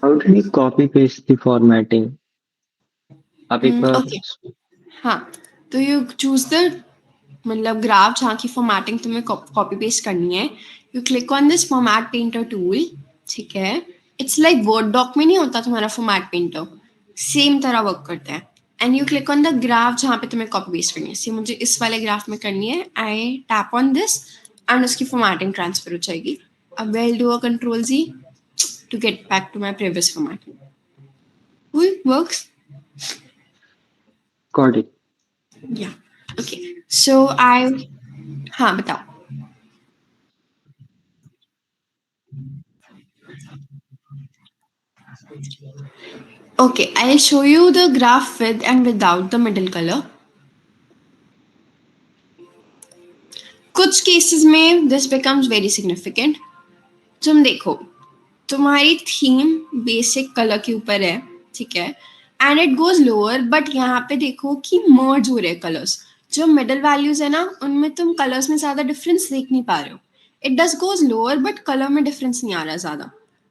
C: How do we copy paste the formatting? आप एक बार
A: Okay. हाँ, तो you choose the मतलब graph जहाँ की फॉर्मेटिंग तुम्हें कॉपी पेस्ट करनी है, you click on this format painter tool, ठीक है. इट्स लाइक वर्ड डॉक में नहीं होता तुम्हारा फॉर्मेट पेंटर, सेम तरह वर्क करता है. And you click on the graph जहाँ पे तुम्हें कॉपी पेस्ट करनी है. सी मुझे इस वाले ग्राफ में करनी है. आई टैप ऑन दिस एंड उसकी फॉर्मेटिंग ट्रांसफर हो जाएगी. अब well do a control Z to get back to my previous formatting. Cool, works.
C: Got it.
A: Yeah. Okay. So हाँ बताओ. Okay, I'll show you the graph with and without the middle color. कुछ cases में this becomes very significant. तुम देखो, तुम्हारी theme basic colour के ऊपर है, ठीक है, and it goes lower, but यहाँ पे देखो कि मर्ज हो रहे हैं कलर्स. जो मिडल वैल्यूज है ना, उनमें तुम कलर्स में ज्यादा डिफरेंस देख नहीं पा रहे हो. It does goes lower but colour में डिफरेंस नहीं आ रहा ज्यादा.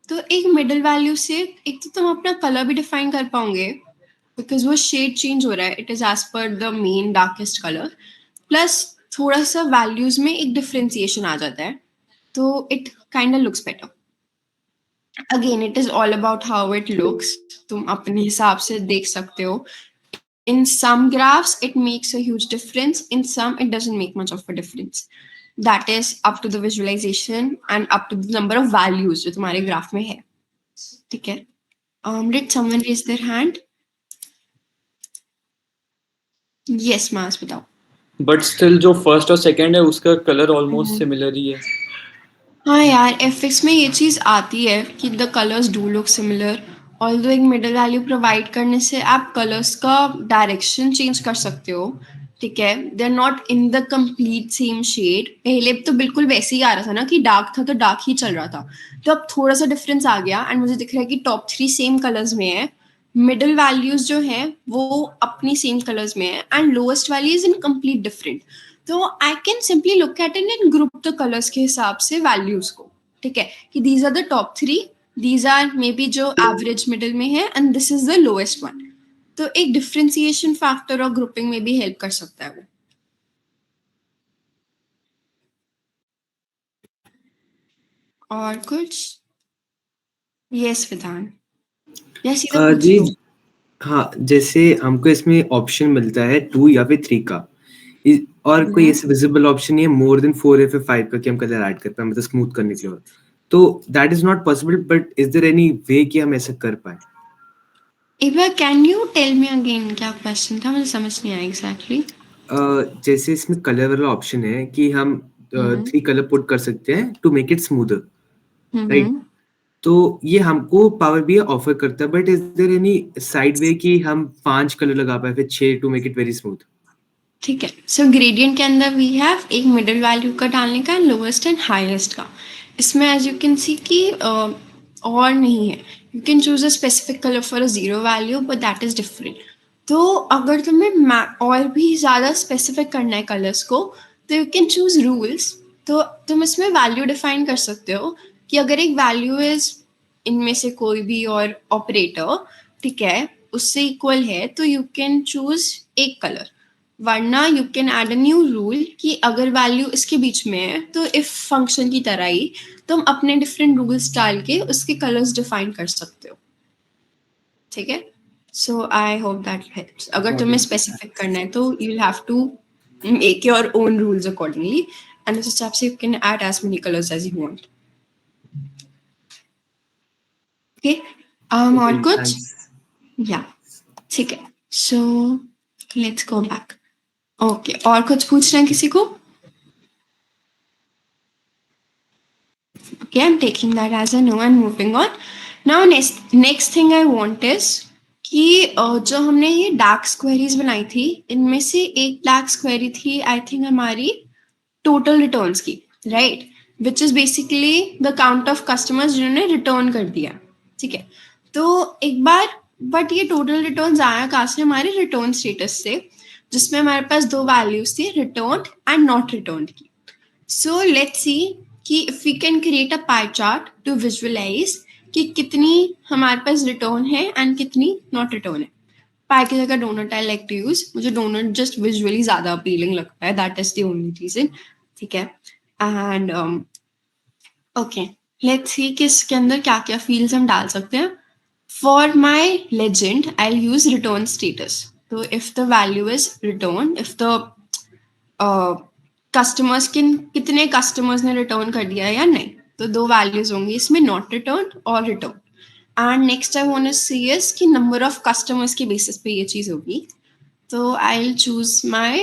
A: तो एक मिडल वैल्यू से एक तो तुम अपना कलर भी डिफाइन कर पाओगे, बिकॉज वो शेड चेंज हो रहा है, इट इज एज पर the main darkest colour, plus थोड़ा सा वैल्यूज में एक डिफरेंशिएशन आ जाता है, तो it kind of looks better. Again it is all about how it looks. तुम अपने हिसाब से देख सकते हो. In some graphs, it makes a huge difference. In some, it doesn't make much of a difference. That is up to the visualization and up to the number of values जो तुम्हारे graph में है. ठीक है. Did someone raise their hand? Yes, मास बताओ.
D: But still जो first और second है उसका कलर ऑलमोस्ट सिमिलर ही है.
A: हाँ यार, FX में ये चीज आती है कि the colours do look similar. Although एक मिडल वैल्यू प्रोवाइड करने से आप कलर्स का डायरेक्शन चेंज कर सकते हो, ठीक है. They are not in the complete same shade. पहले तो बिल्कुल वैसे ही आ रहा था ना कि डार्क था तो डार्क ही चल रहा था, तो अब थोड़ा सा डिफरेंस आ गया एंड मुझे दिख रहा है कि टॉप 3 सेम कलर्स में है, मिडल वैल्यूज जो हैं वो अपनी सेम कलर्स में है, and lowest value is in complete different. तो I can simply look at it and group the colours के हिसाब से वैल्यूज को, ठीक है, कि these are the top 3, these are maybe जो एवरेज मिडिल में है, and this is the lowest one. तो एक डिफरेंशिएशन फैक्टर और ग्रुपिंग में भी हेल्प कर सकता है वो. और कुछ? यस विधान. यस
E: जी हाँ, जैसे हमको इसमें ऑप्शन मिलता है 2 या फिर 3 का, और कोई ऐसे विजिबल ऑप्शन नहीं है मोर देन 4 या फिर 5 का कि हम कलर ऐड कर पाए, मतलब स्मूथ करने के लिए. तो that is not possible, but is there any way कि हम ऐसा कर पाए?
A: एक बार can you tell me again, क्या क्वेश्चन था, मुझे समझ नहीं आया एग्जैक्टली.
E: जैसे इसमें कलर वाला ऑप्शन है कि हम 3 कलर पुट कर सकते हैं to make it smoother, right? तो ये हमको पावर BI ऑफर करता है, but is there any side way कि हम 5 कलर लगा पाए फिर 6 to make it very smooth?
A: ठीक है. सो ग्रेडियंट के अंदर वी हैव एक मिडिल वैल्यू का डालने का, लोएस्ट एंड हाईएस्ट का. इसमें एज यू कैन सी कि और नहीं है. You can choose a specific colour for a zero value, but that is different. तो अगर तुम्हें और भी ज़्यादा स्पेसिफिक करना है कलर्स को, तो यू कैन चूज रूल्स. तो तुम इसमें वैल्यू डिफाइन कर सकते हो कि अगर एक वैल्यू इज इनमें से कोई भी और ऑपरेटर, ठीक है, उससे इक्वल है, तो यू कैन चूज एक कलर. वरना you can add a new rule कि अगर वैल्यू इसके बीच में है तो इफ फंक्शन की तरह ही तुम अपने डिफरेंट रूल्स डाल के उसके कलर्स डिफाइन कर सकते हो, ठीक है. So I hope that helps. अगर तुम्हें स्पेसिफिक करना है तो you will have to make your own rules accordingly, and उस हिसाब से you can add as many colours as you want. Okay. और कुछ? या ठीक है. So let's go back. Okay, और कुछ पूछना है किसी को? Okay, I'm taking that as a no and moving on. Now next thing I want is कि जो हमने ये DAX queries बनाई थी, इनमें से एक DAX query थी आई थिंक हमारी टोटल रिटर्न्स की, right, which is basically the count of customers जिन्होंने रिटर्न कर दिया, ठीक है. तो एक बार, बट ये टोटल रिटर्न्स आया कहाँ से? हमारे रिटर्न स्टेटस से, जिसमें हमारे पास दो वैल्यूज थी, रिटर्न एंड नॉट रिटर्न की. सो लेट्स सी कि if we can create a pie chart to visualize कि कितनी हमारे पास रिटर्न है एंड कितनी नॉट रिटर्न है. पाई की जगह donut I like to use, मुझे डोनट जस्ट विजुअली ज्यादा अपीलिंग लगता है, that is the only reason, ठीक है। एंड ओके, लेट्स सी कि इसके अंदर क्या क्या फील्ड्स हम डाल सकते हैं। For my legend I use return status, तो if the value is return, if the customers कितने कस्टमर्स ने रिटर्न कर दिया या नहीं, तो दो वैल्यूज होंगी इसमें, नॉट रिटर्न और return. And next I want to see is कि नंबर ऑफ कस्टमर्स के बेसिस पे ये चीज होगी। तो आई विल चूज माय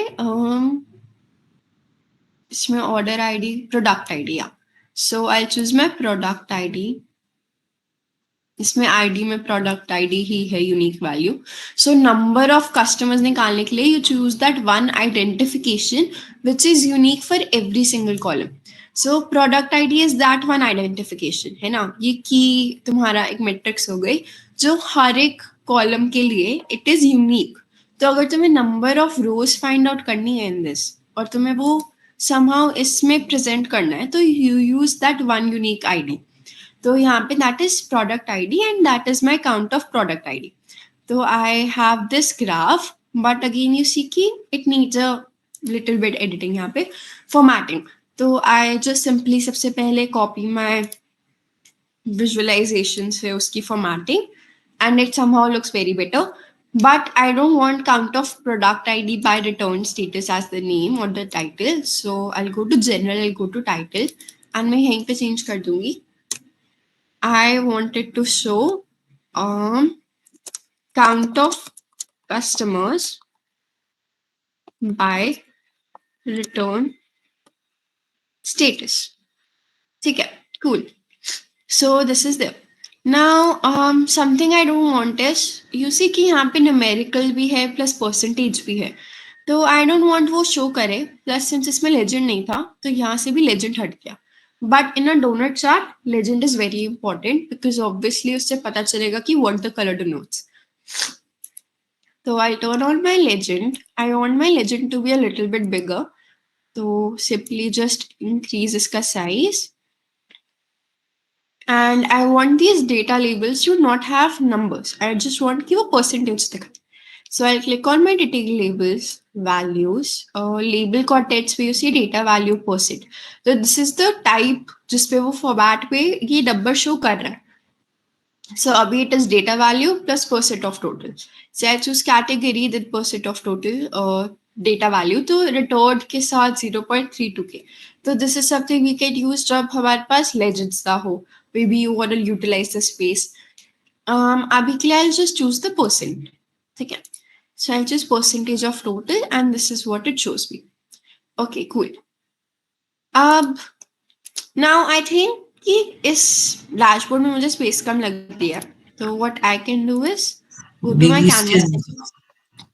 A: इसमें ऑर्डर आईडी, प्रोडक्ट आईडी, या so I choose my product ID. इसमें आईडी में प्रोडक्ट आईडी ही है unique value. So number of customers निकालने के लिए you choose that one identification which is unique for every single column. So product ID is that one identification, है ना, ये की तुम्हारा एक मैट्रिक्स हो गई जो हर एक कॉलम के लिए इट इज यूनिक। तो अगर तुम्हें number of rose find out करनी है इन दिस और तुम्हें वो समहाउ इसमें प्रेजेंट करना है, तो you use that one unique ID. तो यहाँ पे that is product ID and that is my count of product ID. तो I have this graph, but again you see की it needs a little bit editing यहाँ पे, formatting. तो I just simply सबसे पहले कॉपी माई visualisation से उसकी formatting and it somehow looks very better. But I don't want count of product ID by return status as the name or the title. So I'll go to general, I'll go to title and मैं यहीं पे change कर दूंगी। I want it to show count of customers by return status. ठीक है, cool. So this is there. Now something I don't want is, you see कि यहाँ पे numerical भी है plus percentage भी है, तो I don't want वो show करे, plus since इसमें legend नहीं था तो यहाँ से भी legend हट गया। But in a donut chart, legend is very important because obviously उससे पता चलेगा कि what the color denotes. So I'll turn on my legend. I want my legend to be a little bit bigger. So simply just increase इसका size. And I want these data labels to not have numbers. I just want कि वो percentage दिखाए. So I'll click on my detail labels, values, label context पे you see data value percent. So this is the type जिसपे वो format पे ये number show कर रहा है. So अभी it is data value plus percent of total. So I choose category then percent of total data value. तो returned के साथ 0.32k. तो this is something we can use जब हमारे पास legends ना हो. Maybe you want to utilize the space. अभी के लिए I'll just choose the percent. ठीक है. So I'll choose percentage of total and this is what it shows me. Okay, cool. Now I think कि इस dashboard में मुझे space कम लग रही है. So what I can do is go to my canvas.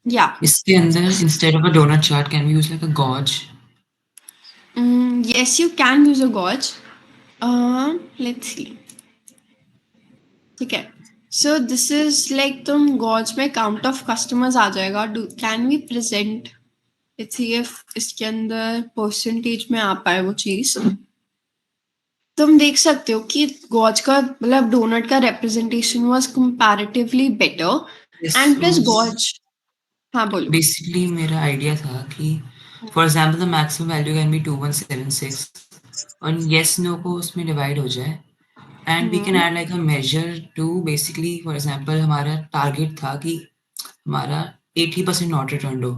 A: Yeah.
F: इसके अंदर instead of a donut chart, can we use like a gauge?
A: Yes, you can use a gauge. Let's see. ठीक है. So this is like तुम gauge में count of customers आ जाएगा. Can we present? Let's see if इसके अंदर percentage में आ पाए वो चीज. तुम देख सकते हो कि गॉज का मतलब डोनट का representation was comparatively better.
F: Yes,
A: and plus
F: so
A: gauge, हाँ बोलो.
F: basically मेरा आइडिया था कि for example the maximum value can be 2176 और yes no को उसमें डिवाइड हो जाए and we can add like a measure to basically for example हमारा टारगेट था कि हमारा 80% नॉट रिटर्न हो,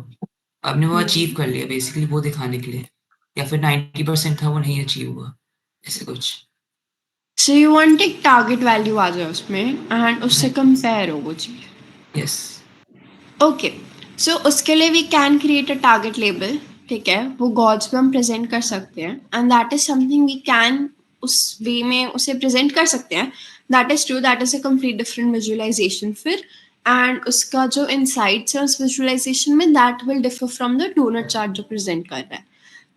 F: आपने वो अचीव कर लिया बेसिकली वो दिखाने के लिए, या फिर 90% था वो नहीं अचीव हुआ, ऐसे कुछ.
A: So you want एक टारगेट वैल्यू आ जाए उसमें एंड उससे कंपेयर हो वो चीज.
F: यस
A: ओके, सो उसके लिए we can create a target label. ठीक है, वो गॉज पे हम प्रेजेंट कर सकते हैं and that is something we can उस वे में उसे प्रेजेंट कर सकते हैं. That is true, that is a complete different visualization फिर. एंड उसका जो इनसाइट्स है उस विजुअलाइजेशन में that will differ from the donut chart जो प्रेजेंट कर रहा है.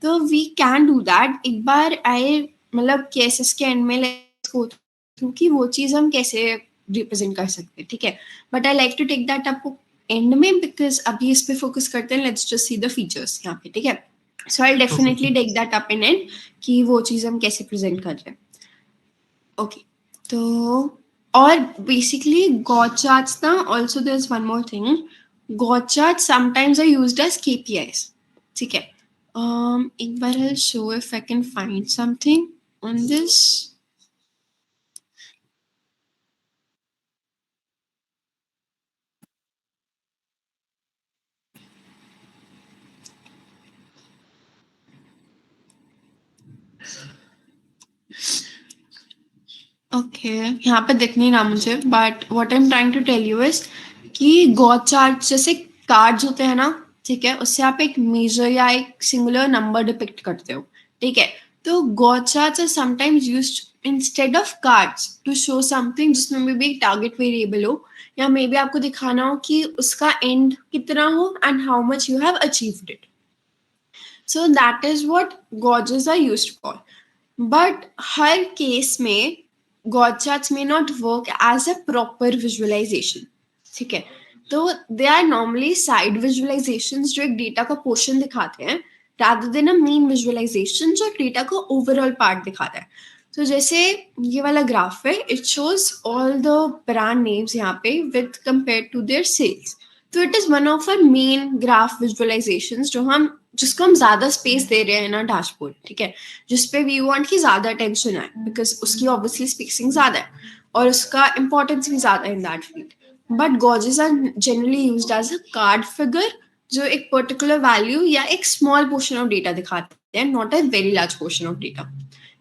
A: तो वी कैन डू दैट. एक बार आई मतलब केसेस के एंड में लेट्स गो कि वो चीज हम कैसे रिप्रेजेंट कर सकते हैं. ठीक है, but I like to take that up and में बिकॉज अभी इस पे फोकस करते हैं. Let's just see the features यहाँ पे. ठीक है, so I definitely take that up in end कि वो चीज हम कैसे प्रेजेंट कर रहे हैं. ओके, तो और बेसिकली गॉज चार्ट्स ना also there is one more thing. God charts sometimes are used as KPIs. ठीक है. एक बार I'll show if I can find something on this. Okay यहाँ पे दिख नहीं रहा मुझे but what I am trying to tell you is कि गॉड चार्ट जैसे कार्ड्स होते हैं ना, ठीक है, उससे आप एक मेजर या एक सिंगुलर नंबर डिपिक्ट करते हो, ठीक है. तो gauge charts are sometimes used instead of cards to show something जिसमें मे बी एक टारगेट वेरिएबल हो या मे बी आपको दिखाना हो कि उसका एंड कितना हो and how much you have achieved it. So that is what gauges are used for. But हर केस में God charts may not work as a proper visualization. ठीक है, तो they are normally side visualizations जो एक data का portion दिखाते हैं rather than a main visualization जो डेटा को ओवरऑल पार्ट दिखाता है. तो जैसे ये वाला ग्राफ है, it shows all the brand names यहाँ पे with compare to their sales. तो it is one of our main graph visualizations जिसको हम ज्यादा स्पेस दे रहे हैं ना डैशबोर्ड, ठीक है, जिसपे वी वांट की ज्यादा अटेंशन आए बिकॉज उसकी ऑब्वियसली स्पेसिंग ज्यादा है और उसका इंपॉर्टेंस भी ज्यादा है in that field. But gauges are generally used as a card figure जो एक पर्टिकुलर वैल्यू या एक स्मॉल पोर्शन ऑफ डेटा दिखाते हैं, not a very large portion of data.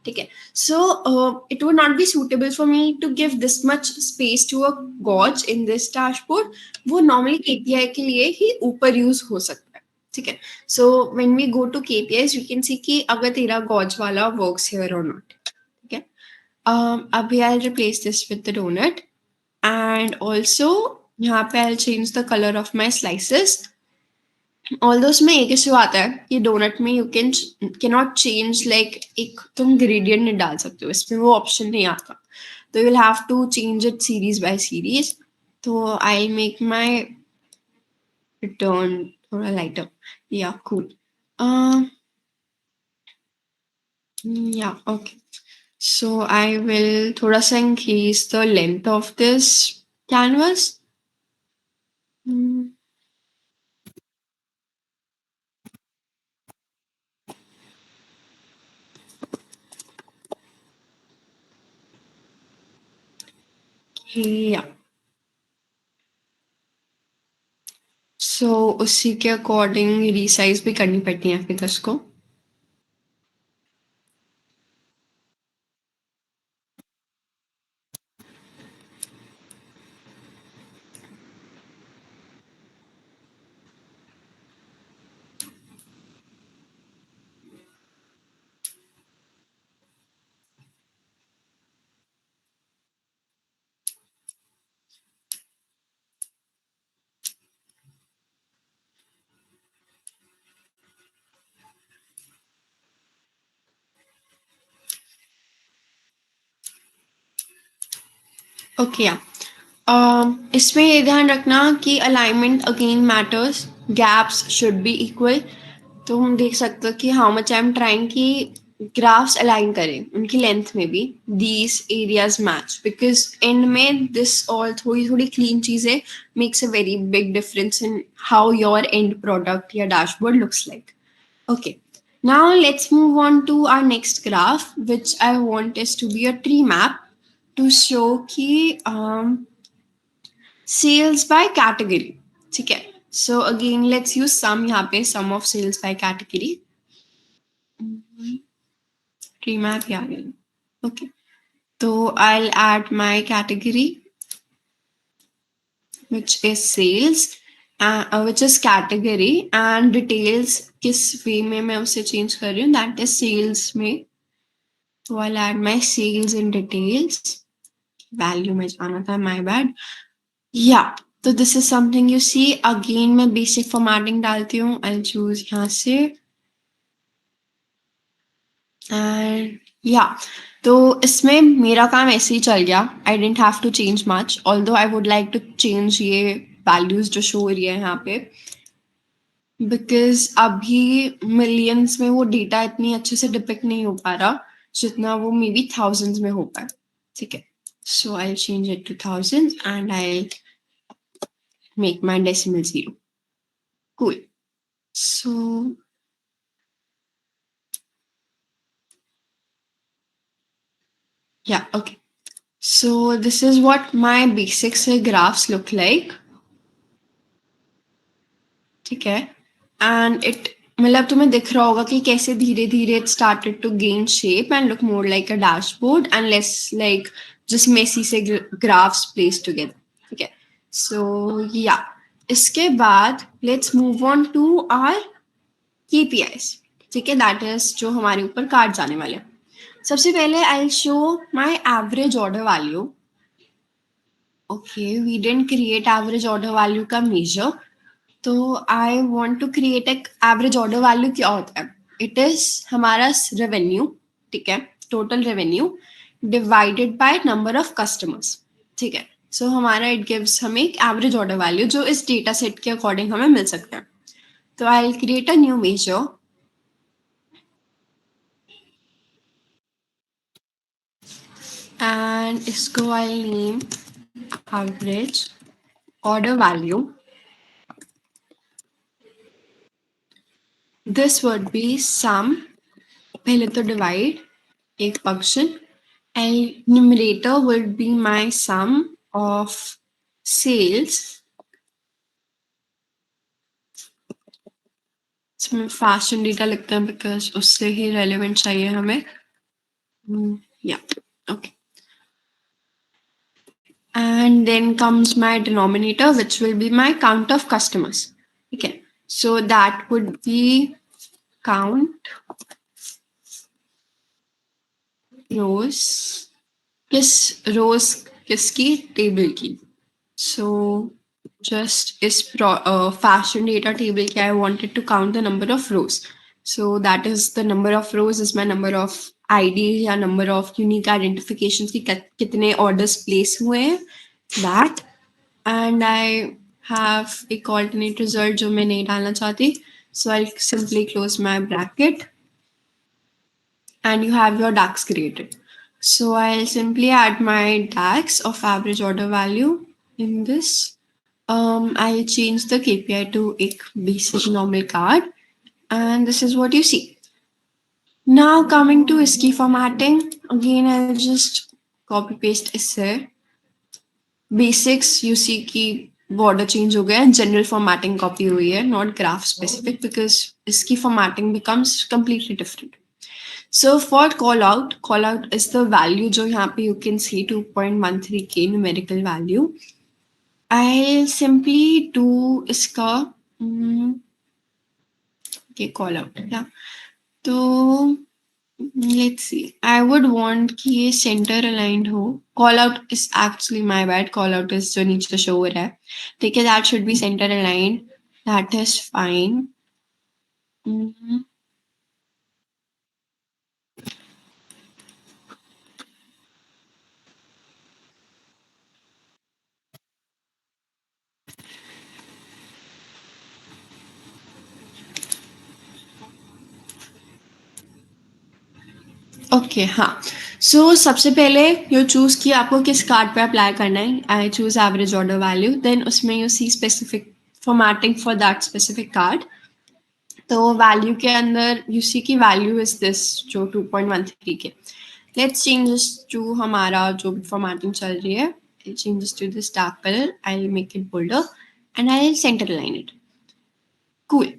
A: ठीक है, so it would not be suitable for me to give this much space to a gauge in this dashboard. वो normally KPI के लिए ही ऊपर use हो सकता है. ठीक है, so when we go to KPIs we can see कि अगर तेरा गॉज वाला वर्क्स हियर और नॉट. ठीक है, अभी I replace this with the donut and also यहाँ पे I change the colour of my slices. Although उसमें एक इशू आता है कि डोनट में you can not change like एक तुम ग्रेडियंट नहीं डाल सकते हो, इसमें वो ऑप्शन नहीं आता. तो you will have to change it series by series. तो आई मेक माई रिटर्न थोड़ा lighter. Yeah cool. Yeah okay, so I will थोड़ा सा increase the length of this canvas. Yeah so उसी के अकॉर्डिंग रीसाइज भी करनी पड़ती है फिगर्स को. ओके, इसमें ये ध्यान रखना कि alignment again matters, gaps should be equal. तो हम देख सकते हो कि how much I am trying कि ग्राफ्स अलाइन करें उनकी लेंथ में भी these areas match because end में दिस ऑल थोड़ी थोड़ी क्लीन चीजें makes a very big difference in how your end product या dashboard looks like. Okay, now let's move on to our next graph, which I want is to be a tree map to show कि sales by category. ठीक है, so again let's use sum यहाँ पे, sum of sales by category. Tree map यहाँ गई. Okay, so I'll add my category which is sales. Which is category and details किस way में मैं उसे change कर रही हूँ, that is sales में. So I'll add my sales in details. Value में जाना था, my bad. Yeah, so this is something you see. Again मैं basic formatting डालती हूँ. I'll choose यहाँ से. And yeah, तो इसमें मेरा काम ऐसे ही चल गया. I didn't have to change much. Although I would like to change ये values जो show हो रही है यहाँ पे. बिकॉज अभी मिलियंस में वो डेटा इतनी अच्छे से डिपिक्ट नहीं हो पा रहा जितना वो मे बी थाउजेंड्स में हो पाए. ठीक है, so I change it to thousands and I make my decimal 0. Cool. So yeah, okay. So this is what my basic से graphs look like. ठीक है, and it मतलब तुम्हें दिख रहा होगा कि कैसे धीरे धीरे it started to gain shape and look more like a dashboard and less like just messy से graphs placed together. ठीक है, so yeah, इसके बाद let's move on to our KPIs. ठीक है, that is जो हमारे ऊपर कार्ड जाने वाले हैं. सबसे पहले I'll show my average order value. Okay, we didn't create average order value का measure. तो आई वॉन्ट टू क्रिएट एक एवरेज ऑर्डर वैल्यू. क्या होता है? इट इज हमारा रेवेन्यू. ठीक है, total revenue divided by number of customers. ठीक है, सो हमारा इट गिव्स हमें एक एवरेज ऑर्डर वैल्यू जो इस डेटा सेट के अकॉर्डिंग हमें मिल सकता है. तो I will create a new measure and इसको I name average order value. This would be sum. पहले तो divide एक function and numerator would be my sum of sales. इसमें fashion data लिखते हैं because उससे ही relevant चाहिए हमें. Yeah, okay. And then comes my denominator, which will be my count of customers. Okay, so that would be count rows. किस rows किसकी table की. So just is fashion data table I wanted to count the number of rows. So that is the number of rows is my number of ID या number of unique identifications की कितने orders place हुए हैं. That and I have एक alternate result जो मैं नहीं डालना चाहती. So I'll simply close my bracket and you have your DAX created. So I'll simply add my DAX of average order value in this. I'll change the KPI to a basic normal card. And this is what you see. Now coming to ISKI formatting. Again, I'll just copy paste इससे. Basics you see कि border change हो गया. General formatting copy हुई है, not graph specific because ISKI formatting becomes completely different. So for call out is the value जो यहाँ पे you can see 2.13k numerical value. I'll simply do इसका okay call out. Yeah. तो let's see. I would want कि ये center aligned हो. Call out is actually my bad. Call out is जो नीचे show हो रहा है. ठीक है, that should be center aligned. That is fine. Okay हाँ, सो सबसे पहले यू चूज कि आपको किस कार्ड पे अप्लाई करना है. I choose average order value. Then उसमें you see specific formatting for that specific card. तो वैल्यू के अंदर यू सी की वैल्यू इज दिस जो 2.13 के. लेट्स चेंजेस टू हमारा जो फॉर्मेटिंग चल रही है. Changes to this dark colour. I will make it bolder and I will centre align it. Cool.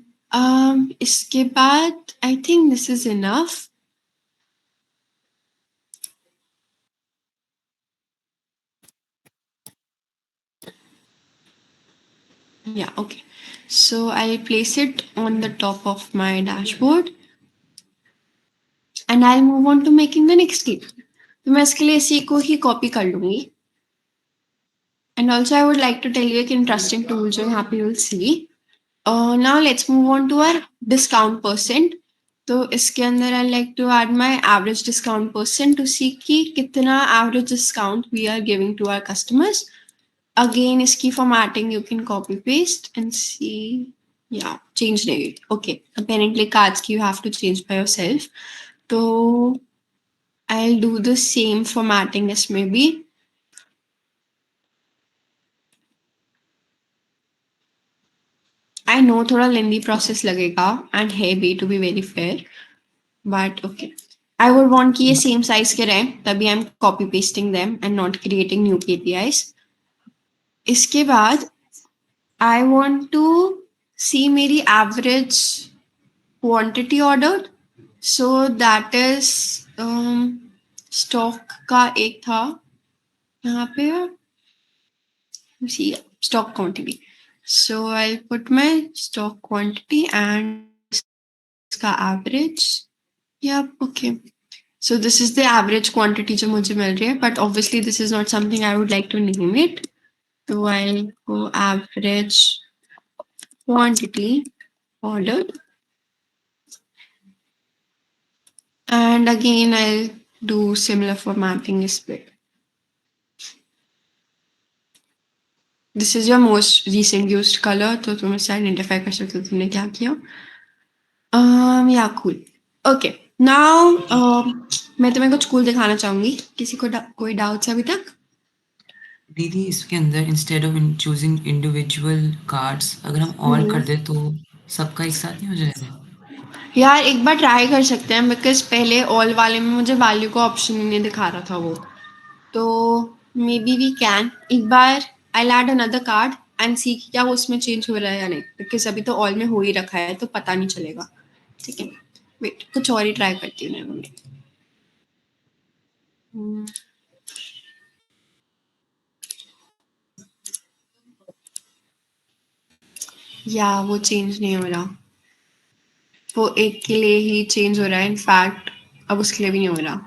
A: इसके बाद I think this is enough. Yeah, okay. So I'll place it on the top of my dashboard and I'll move on to making the next clip. तो मैं इसके लिए इसी को ही copy कर लूँगी. And also I would like to tell you एक interesting tool जो यहाँ पे you'll see. Now let's move on to our discount percent. तो इसके अंदर I like to add my average discount percent to see कि कितना average discount we are giving to our customers. Again, इसकी formatting you can copy paste and see. Yeah, change date. Okay, apparently cards you have to change by yourself. So I'll do the same formatting as maybe. I know थोड़ा lengthy process लगेगा and heavy to be very fair, but okay. I would want कि ये same size के रहें, तभी I'm copy pasting them and not creating new KPIs. इसके बाद I want to see मेरी average quantity ordered. So that is stock का एक था यहाँ पे see stock quantity. So I'll put my stock quantity and इसका average. Yep, okay. So this is the average quantity जो मुझे मिल रही है, but obviously this is not something I would like to name it. So I'll go average quantity ordered. And again, I'll do similar formatting इस पे. This is your most recent used color, तो तुम इससे identify कर सकते हो तुमने क्या किया. Yeah, cool. Okay. Now, मैं तुम्हें कुछ cool दिखाना चाहूंगी. किसी को कोई doubts अभी तक?
F: दीदी इसके अंदर instead of choosing individual cards अगर हम ऑल कर दे तो सबका एक साथ नहीं हो जाएगा?
A: यार एक बार ट्राई कर सकते हैं बिकॉज पहले ऑल वाले में मुझे वैल्यू का ऑप्शन ही नहीं दिखा रहा था वो, तो मे बी वी कैन एक बार I add another card and see क्या वो उसमें चेंज हो रहा है या नहीं, बिकॉज अभी तो ऑल में हो ही रखा है तो पता नहीं चलेगा. ठीक है, वेट कुछ और ही ट्राई करती हूँ मैं. या वो चेंज नहीं हो रहा, वो एक के लिए ही चेंज हो रहा है, इनफैक्ट अब उसके लिए भी नहीं हो रहा.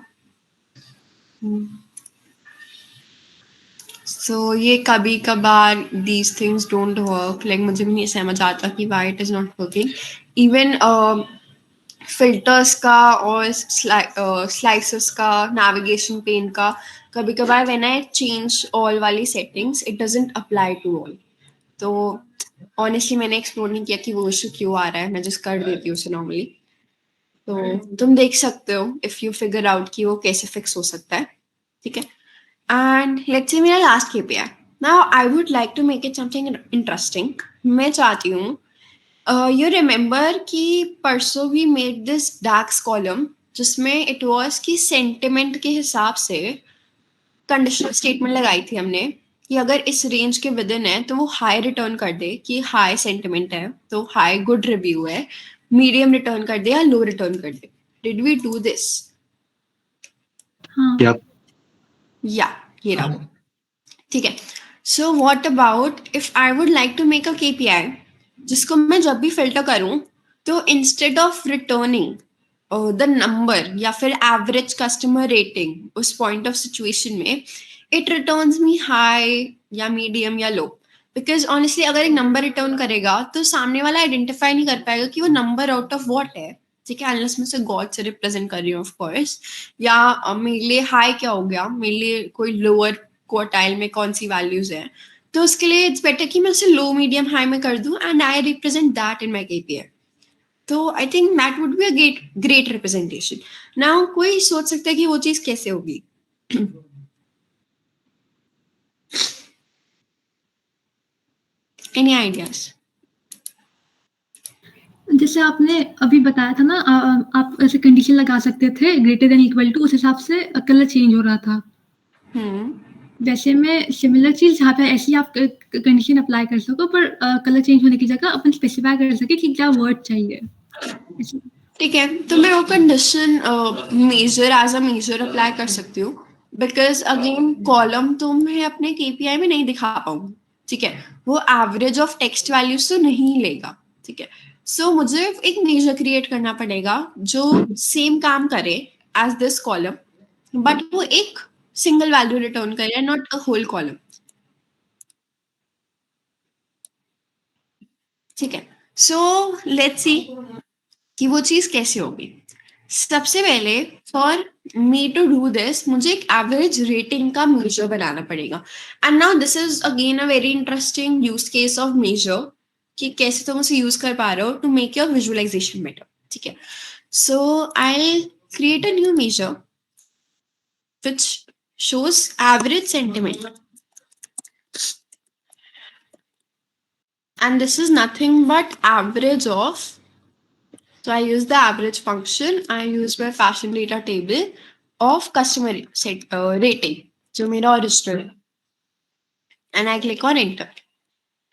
A: सो ये कभी कभार these things don't work, like मुझे भी नहीं समझ आता कि why it is not working. Even filters का और slices का, navigation pane का, कभी कभार when I change all वाली settings it doesn't apply to all. तो honestly मैंने एक्सप्लोर नहीं किया कि वो इशू क्यों आ रहा है, मैं जस्ट कर देती हूँ उसे नॉर्मली. तो तुम देख सकते हो इफ यू फिगर आउट कि वो कैसे फिक्स हो सकता है. ठीक है, एंड लेट्स से मेरा last KPI. Now I would like to make it something interesting. मैं चाहती हूँ यू रिमेंबर कि परसों we made this DAX column जिसमें इट वाज कि सेंटिमेंट के हिसाब से कंडीशनल स्टेटमेंट लगाई थी हमने कि अगर इस रेंज के विद इन है तो वो हाई रिटर्न कर दे कि हाई सेंटिमेंट है तो हाई गुड रिव्यू है, मीडियम रिटर्न कर दे या लो रिटर्न कर दे. Did we do this?
B: हाँ.
C: Yep.
A: या ये रहा. ठीक है, so what about if I would like to make a KPI जिसको मैं जब भी फिल्टर करूं तो instead of returning the number या फिर एवरेज कस्टमर रेटिंग उस पॉइंट ऑफ सिचुएशन में इट रिटर्न्स मी हाई या मीडियम या लो. बिकॉज ऑनेस्टली अगर एक नंबर रिटर्न करेगा तो सामने वाला आइडेंटिफाई नहीं कर पाएगा कि वो नंबर आउट ऑफ व्हाट है. ठीक है, अनलेस मैं उसे गॉड से रिप्रेजेंट कर रही हूँ ऑफ कोर्स, या मेरे लिए हाई क्या हो गया, मेरे लिए कोई लोअर क्वार्टाइल में कौन सी वैल्यूज है, तो उसके लिए इट्स बेटर कि मैं उसे लो मीडियम हाई में कर दूं and I represent that in my KPI. तो I think that would be a great representation. Now कोई सोच सकता है कि वो चीज कैसे होगी? Any ideas?
B: जैसे आपने अभी बताया था ना, आप ऐसे कंडीशन लगा सकते थे ग्रेटर देन इक्वल टू, उस हिसाब से कलर चेंज हो रहा था. वैसे में सिमिलर चीज यहाँ पे ऐसी आप कंडीशन अप्लाई कर सको पर कलर चेंज होने की जगह अपन स्पेसिफाई कर सके कि क्या वर्ड चाहिए.
A: ठीक है, तो मैं वो condition measure as a measure apply कर सकती हूँ बिकॉज अगेन कॉलम तो मैं अपने KPI में नहीं दिखा पाऊंगी. ठीक है, वो एवरेज ऑफ टेक्स्ट वैल्यूज तो नहीं लेगा. ठीक है, सो मुझे एक मेजर क्रिएट करना पड़ेगा जो सेम काम करे एज दिस कॉलम बट वो एक सिंगल वैल्यू रिटर्न करे, नॉट अ होल कॉलम. ठीक है, सो लेट्स सी कि वो चीज कैसे होगी. सबसे पहले for me to do this मुझे एक एवरेज रेटिंग का मेजर बनाना पड़ेगा. And now this is again a very interesting use case of measure कि कैसे तुम उसे यूज कर पा रहे हो to make your visualisation better. ठीक है, so I create a new measure which shows average sentiment. and this is nothing but average of, so I use the average function, I use my fashion data table of customer rating, जो मेरा original है, and I click on enter.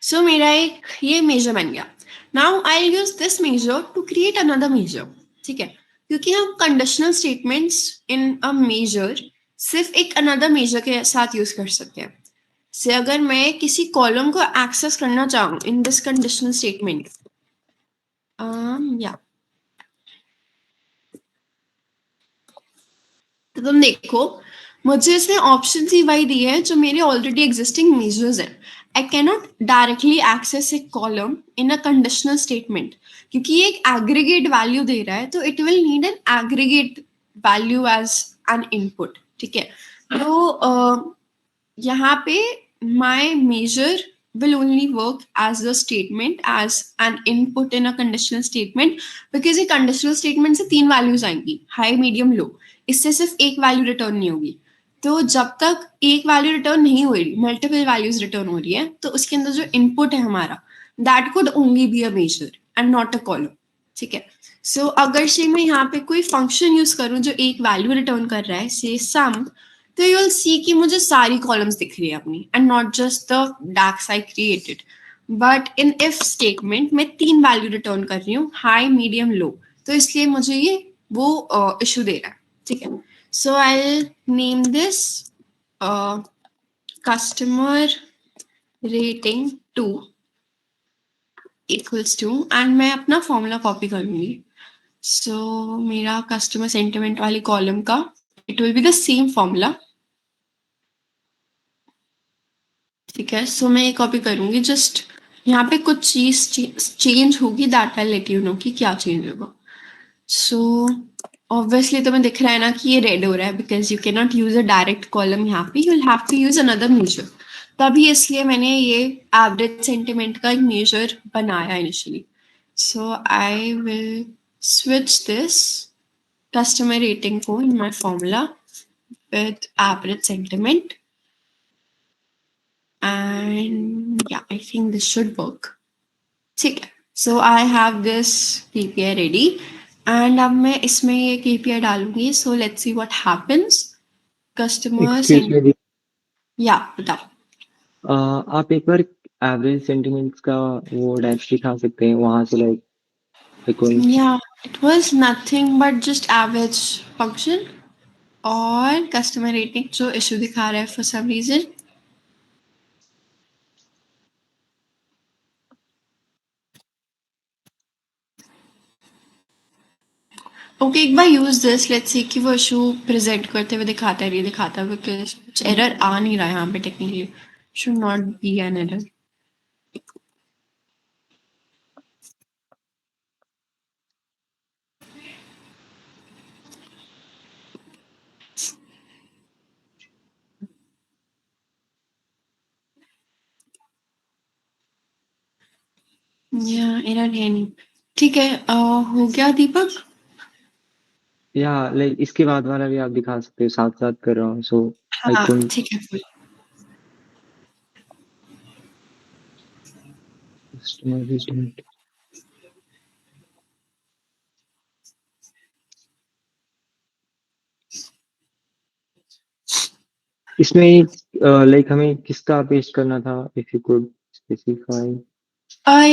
A: So मेरा एक ये measure बन गया. Now I'll use this measure to create another measure. ठीक है, क्योंकि हम conditional statements in a measure सिर्फ एक another measure के साथ use कर सकते हैं. से अगर मैं किसी कॉलम को एक्सेस करना चाहूँ इन दिस कंडीशनल स्टेटमेंट, या तो तुम देखो मुझे इसने ऑप्शन ही वही दिए हैं जो मेरे ऑलरेडी एग्जिस्टिंग मेजर्स हैं. I can not directly access a column in a conditional statement क्योंकि ये एक एग्रीगेट वैल्यू दे रहा है, तो it will need an aggregate value as an input. ठीक है, तो यहाँ पे my measure will only work as a statement, as an input in a conditional statement, because ये conditional statement से 3 values आएंगी, high, medium, low. इससे सिर्फ एक value return नहीं होगी. तो जब तक एक value return नहीं हो रही, multiple values return हो रही है, तो उसके अंदर जो input है हमारा, that could only be a measure and not a column. ठीक है, so अगर से मैं यहाँ पे कोई function use करूँ जो एक value return कर रहा है, say sum, तो यू विल सी कि मुझे सारी कॉलम्स दिख रही है अपनी and not just the DAX I created. But in if statement मैं 3 वैल्यू रिटर्न कर रही हूँ, हाई, मीडियम, लो, तो इसलिए मुझे ये वो इशू दे रहा है. ठीक है, so I name this customer rating 2 equals to, and मैं अपना फॉर्मूला कॉपी करूंगी. सो मेरा कस्टमर सेंटिमेंट वाली कॉलम का it will be the same formula. ठीक है, सो मैं ये कॉपी करूंगी. जस्ट यहाँ पे कुछ चीज चेंज होगी, that I let you know कि क्या चेंज होगा. सो ऑब्वियसली तुम्हें दिख रहा है ना कि ये रेड हो रहा है because you can not use a direct column. यहाँ पे you will have to use another measure. तभी इसलिए मैंने ये एवरेज सेंटिमेंट का एक मेजर बनाया initially. So I will switch this customer rating को in my formula with average sentiment. And yeah, I think this should work. ठीक है, so I have this KPI ready and अब मैं इसमें ये KPI डालूंगी. So let's see what happens. Customers
C: Excuse me,
A: yeah, बताओ.
C: आप एक बार एवरेज सेंटिमेंट्स का वो डैश दिखा सकते हैं वहां से like
A: Yeah, it was nothing but just average function और customer rating जो issue दिखा रहा है for some reason. ओके, एक बार यूज दिस, लेट्स सी कि वो इशू प्रेजेंट करते हुए दिखाता है, नहीं दिखाता, बिकॉज कुछ एरर आ नहीं रहा है यहाँ पे technically. Should not be an error. या एरर है नहीं. ठीक है, हो गया दीपक.
C: या लाइक इसके बाद वाला भी आप दिखा सकते हो, साथ साथ कर रहा हूँ. सो आई
A: हाँ
C: कांट.
A: ठीक है, full.
C: कस्टमर रेटिंग इसमें लाइक हमें किसका पेस्ट करना था, इफ यू कुड स्पेसिफाई.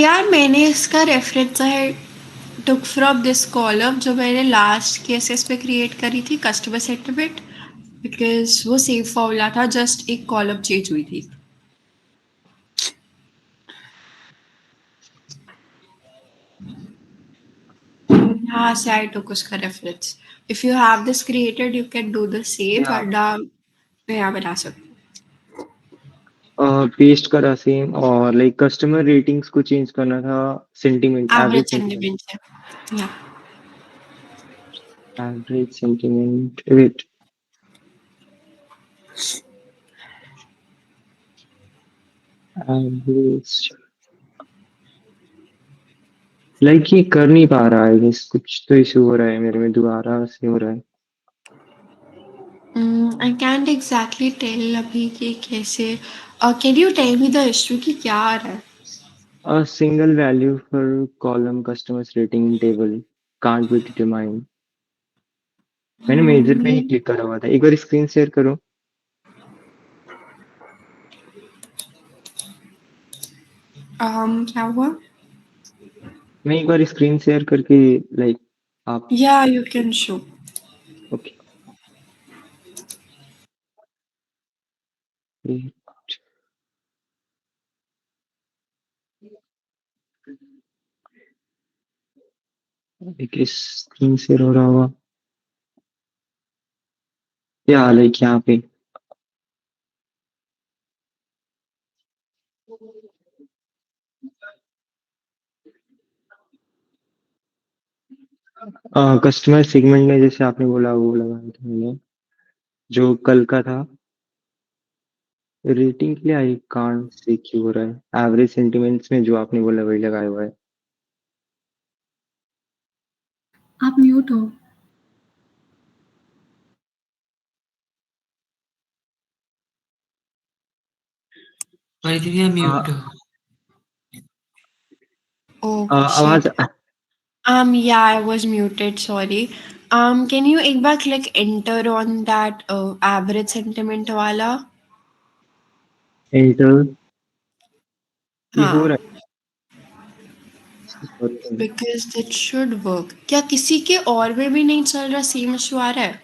A: यार मैंने इसका रेफरेंस है टुक फ्रॉम दिस कॉलम जो मैंने लास्ट केसेस पे क्रिएट करी थी, कस्टमर सेंटिमेंट, बिकॉज वो सेम फॉर्मूला था, जस्ट एक कॉलम चेंज हुई थी. हाँ से आई टुक उसका reference. If you have this created you can do the same. और यहाँ बना सकते.
C: पेस्ट करा सेम, और लाइक कस्टमर रेटिंग्स को चेंज करना था सेंटिमेंट,
A: एवरेज सेंटिमेंट से. Yeah
C: average sentiment. Wait, average like ये कर नहीं पा रहा है, कुछ तो इशू हो रहा है मेरे में, दोबारा से हो रहा है.
A: आई कैंट एग्जैक्टली टेल अभी कि कैसे. Can you tell me the issue कि क्या आ रहा है.
C: A single value for column customers rating in table can't be determined. मैंने मेजर पे ही क्लिक करा हुआ था, एक बार स्क्रीन शेयर करो।
A: क्या हुआ?
C: मैं एक बार स्क्रीन शेयर करके लाइक आप
A: Yeah, you can show.
C: Okay एक स्क्रीन शेयर हो रहा होगा या लाइक यहाँ पे कस्टमर सेगमेंट में जैसे आपने बोला वो लगाया था मैंने, जो कल का था। रेटिंग के लिए आई कांट से क्यों हो रहा है। एवरेज सेंटिमेंट्स में जो आपने बोला वही लगाया हुआ है।
B: आप म्यूट हो।
F: परिधि आप म्यूट हो।
A: Oh,
C: आवाज
A: shit. Yeah, I was muted. Sorry. Can you एक बार click enter on that average sentiment वाला?
C: एंटर ये हो
A: हाँ.
C: रहा है।
A: Because that should work. क्या किसी के और में भी नहीं चल रहा? सेम इशू आ रहा है?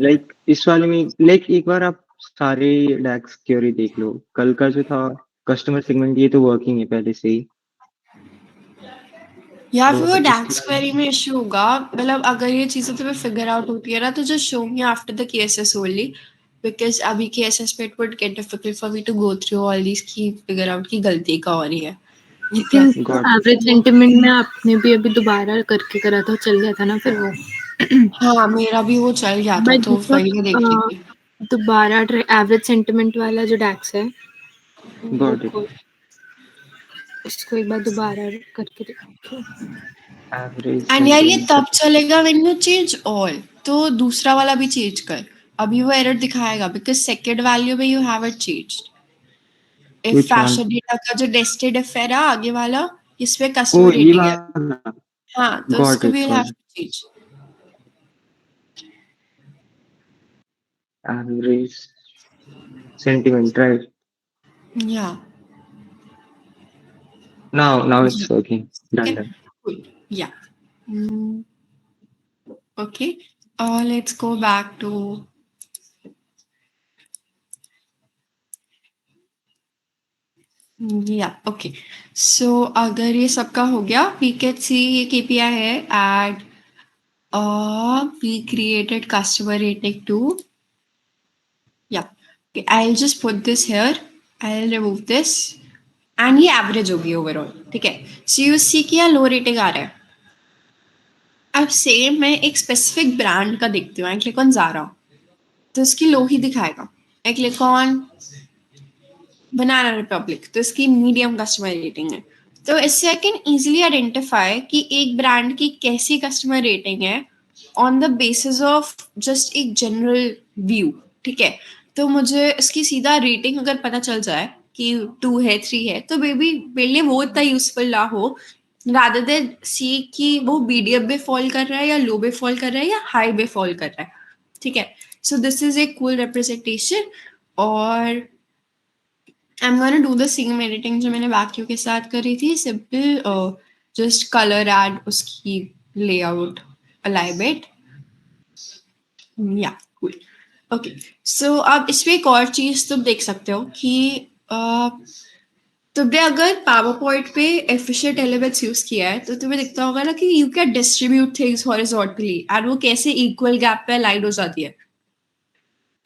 C: लाइक इस वाले में लाइक एक बार आप सारे डैक्स क्वेरी देख लो। कल का जो था कस्टमर सेगमेंट ये तो वर्किंग है पहले से ही।
A: या
C: तो
A: फिर वो
C: इसके
A: डैक्स
C: बाद
A: क्वेरी में इशू होगा। मतलब अगर ये चीजें तुम्हें फिगर आउट होती है ना तो just show me after the cases only, because अभी केसेस पे it would get difficult for me to go through all these की फिगर आउट की गलती का हो रही है।
B: लेकिन
C: गॉड
B: एवरेज सेंटिमेंट में आपने भी अभी दोबारा करके करा था, चल गया था ना फिर वो।
A: हाँ, मेरा भी वो चल गया था
B: मैं
A: तो वही देख रही थी।
B: दोबारा एवरेज सेंटिमेंट वाला जो डैक्स है वो
C: गॉड इट।
B: इसको एक बार दोबारा करके देखो।
C: एवरेज
A: एंड यार ये
C: सेंटिमेंट
A: तब चलेगा व्हेन यू चेंज ऑल, तो दूसरा वाला भी चेंज कर। अभी वो एरर दिखाएगा बिकॉज सेकंड वैल्यू में you have it changed. If
C: which one?
A: Fashion data का जो नेस्टेड इफ है ना आगे वाला, इसमें
C: ओ
A: कस्टमर
C: ये
A: रेटिंग है।
C: वाला।
A: हाँ, तो
C: गॉट
A: इसको
C: इट
A: भी you'll
C: got
A: have
C: it.
A: to change.
C: Average sentiment right.
A: Yeah.
C: Now it's working. Done
A: Okay.
C: Done.
A: Cool. Yeah. Mm, okay. Let's go back to. Yeah. Okay. So अगर ये सबका हो गया, we can see ये KPI है add. We created customer rating too. Yeah. Okay. I'll just put this here. I'll remove this. And ये average होगी overall. ठीक है. So you see कि यहाँ low rating आ रहा है. अब सेम मैं एक स्पेसिफिक ब्रांड का देखती हूँ। आई क्लिक ऑन ज़ारा तो इसकी लो ही दिखाएगा। आई क्लिक ऑन बनाना रिपब्लिक तो इसकी मीडियम कस्टमर रेटिंग है। तो इससे आई कैन इजीली आइडेंटिफाई कि एक ब्रांड की कैसी कस्टमर रेटिंग है on the basis of just एक जनरल व्यू। ठीक है, तो मुझे इसकी सीधा रेटिंग अगर पता चल जाए कि 2 है 3 है तो बेबी मेरे लिए वो इतना यूजफुल ना हो रादर देन सी कि वो मीडियम में फॉल कर रहा है या लो में फॉल कर रहा है या हाई में फॉल कर रहा है। ठीक है, so this is a cool representation. और I'm gonna do the same editing जो मैंने वैक्यू के साथ करी थी। सिंपल जस्ट कलर ऐड उसकी लेआउट अलाइनमेंट। या कूल। ओके, सो अब इसमें एक और चीज तुम देख सकते हो कि तुमने अगर पावर पॉइंट पे एफिशिएंट एलिमेंट्स यूज किया है तो तुम्हें दिखता होगा ना कि you can distribute things horizontally and वो कैसे इक्वल गैप पे अलाइन हो जाती है।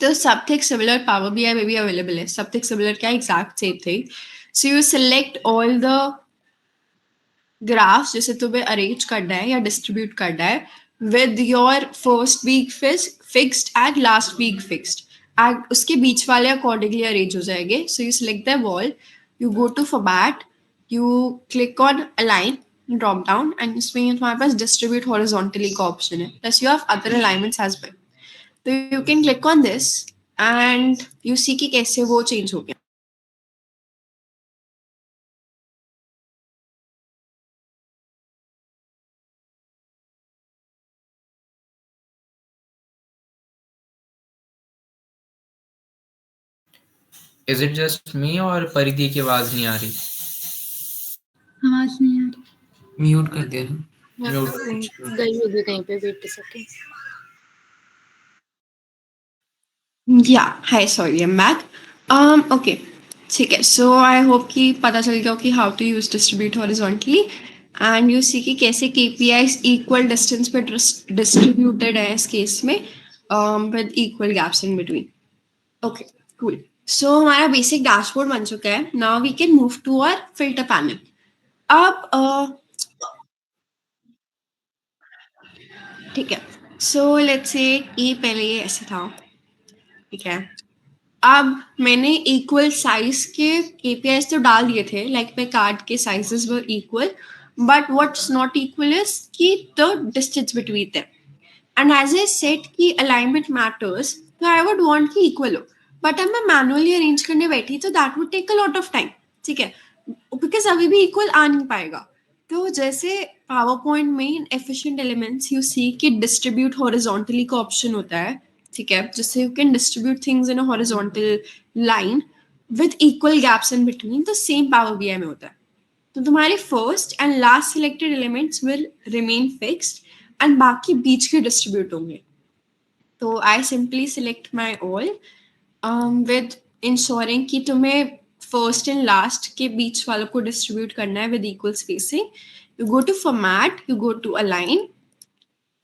A: तो something similar Power BI में भी available है। something similar क्या exact same thing. So you select all the graphs जिसे तुम्हें arrange करना है या distribute करना है with your first week fixed and last week fixed. And उसके बीच वाले accordingly arrange हो जाएंगे. So you select them all, you go to format, you click on align drop down and इसमें तुम्हारे पास distribute horizontally का option है. Plus you have other alignments as well. तो you can click on this and you see कि कैसे वो change हो गया।
G: Is it just me और परिधि की आवाज नहीं आ रही?
B: आवाज नहीं आ रही।
F: म्यूट कर दिया ना।
A: गई होगी कहीं पे, wait a second. Yeah, hi, sorry, I'm back. Okay, ठीक है. So I hope कि पता चल गया कि how to use distribute horizontally and you see कि कैसे KPIs equal distance पे distributed है इस case में with equal gaps in between. Okay, cool. So हमारा basic dashboard बन चुका है. Now we can move to our filter panel. अब ठीक है. So let's say ये पहले ये ऐसे था. ठीक है. अब मैंने इक्वल साइज के KPIs तो डाल दिए थे, लाइक my कार्ड के sizes were equal, but what's not equal is कि the distance between them. And as I said कि अलाइनमेंट मैटर्स, तो आई वुड वांट कि इक्वल हो, बट अब मैं मैनुअली अरेंज करने बैठी तो that would take a lot of time. ठीक है, बिकॉज अभी भी इक्वल आ नहीं पाएगा. तो जैसे पावर पॉइंट में इन एफिशिएंट एलिमेंट्स यू सी कि डिस्ट्रीब्यूट हॉरिजॉन्टली का ऑप्शन होता है. ठीक है, जिससे you can distribute things in a horizontal line with equal gaps in between. तो सेम पावर बीआई में होता है. तो तुम्हारे first and last selected elements will remain fixed and बाकी बीच के डिस्ट्रीब्यूट होंगे. तो I simply select my all with ensuring कि तुम्हें फर्स्ट एंड लास्ट के बीच वालों को डिस्ट्रीब्यूट करना है with equal spacing. You go to format, you go to align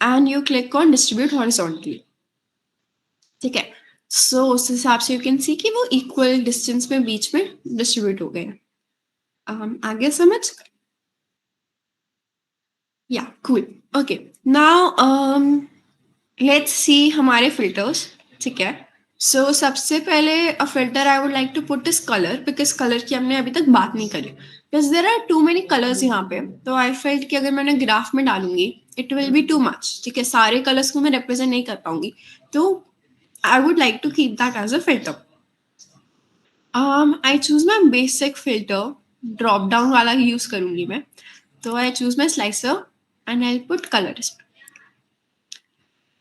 A: and you click on distribute horizontally. ठीक है, सो उस हिसाब से यू कैन सी कि वो इक्वल डिस्टेंस में बीच में डिस्ट्रीब्यूट हो गए. आगे समझ? Yeah cool. Okay, now let's see हमारे फिल्टर्स. ठीक है, सो सबसे पहले a filter I would like to put is colour, because colour की हमने अभी तक बात नहीं करी, because there are too many colours यहाँ पे. तो आई फेल्ट कि अगर मैंने ग्राफ में डालूंगी it will B too much. ठीक है, सारे कलर्स को मैं रिप्रेजेंट नहीं कर पाऊंगी. तो I would like to keep that as a filter. I choose my basic filter, drop down वाला ही use करूँगी मैं. तो I choose my slicer and I'll put colors.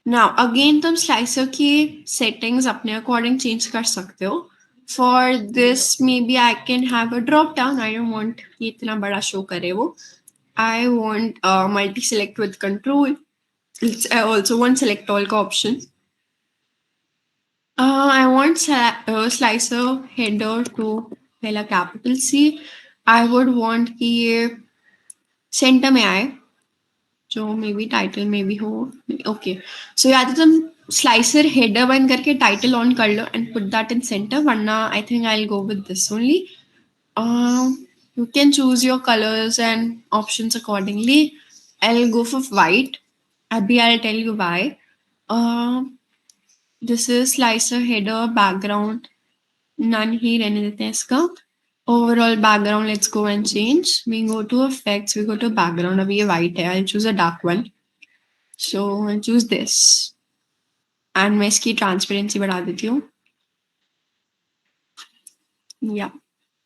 A: Now again तुम slicer की settings अपने according change कर सकते हो. For this maybe I can have a drop down. I don't want ये इतना बड़ा show करे वो. I want multi select with control. I also want select all का option. I want slicer header to पहला capital C. I would want कि ये center में आए, जो maybe title में भी हो. Okay, so या तो तुम slicer header बंद करके title on कर लो and put that in center. वरना I think I'll go with this only. You can choose your colors and options accordingly. I'll go for white. अभी I'll tell you why. This is slicer header background. None ही रहने देते हैं इसका. Overall background, let's go and change. We go to effects, we go to background. अभी ये white है. I'll choose a dark one. So I'll choose this. And मैं इसकी transparency बढ़ा देती हूँ. Yeah.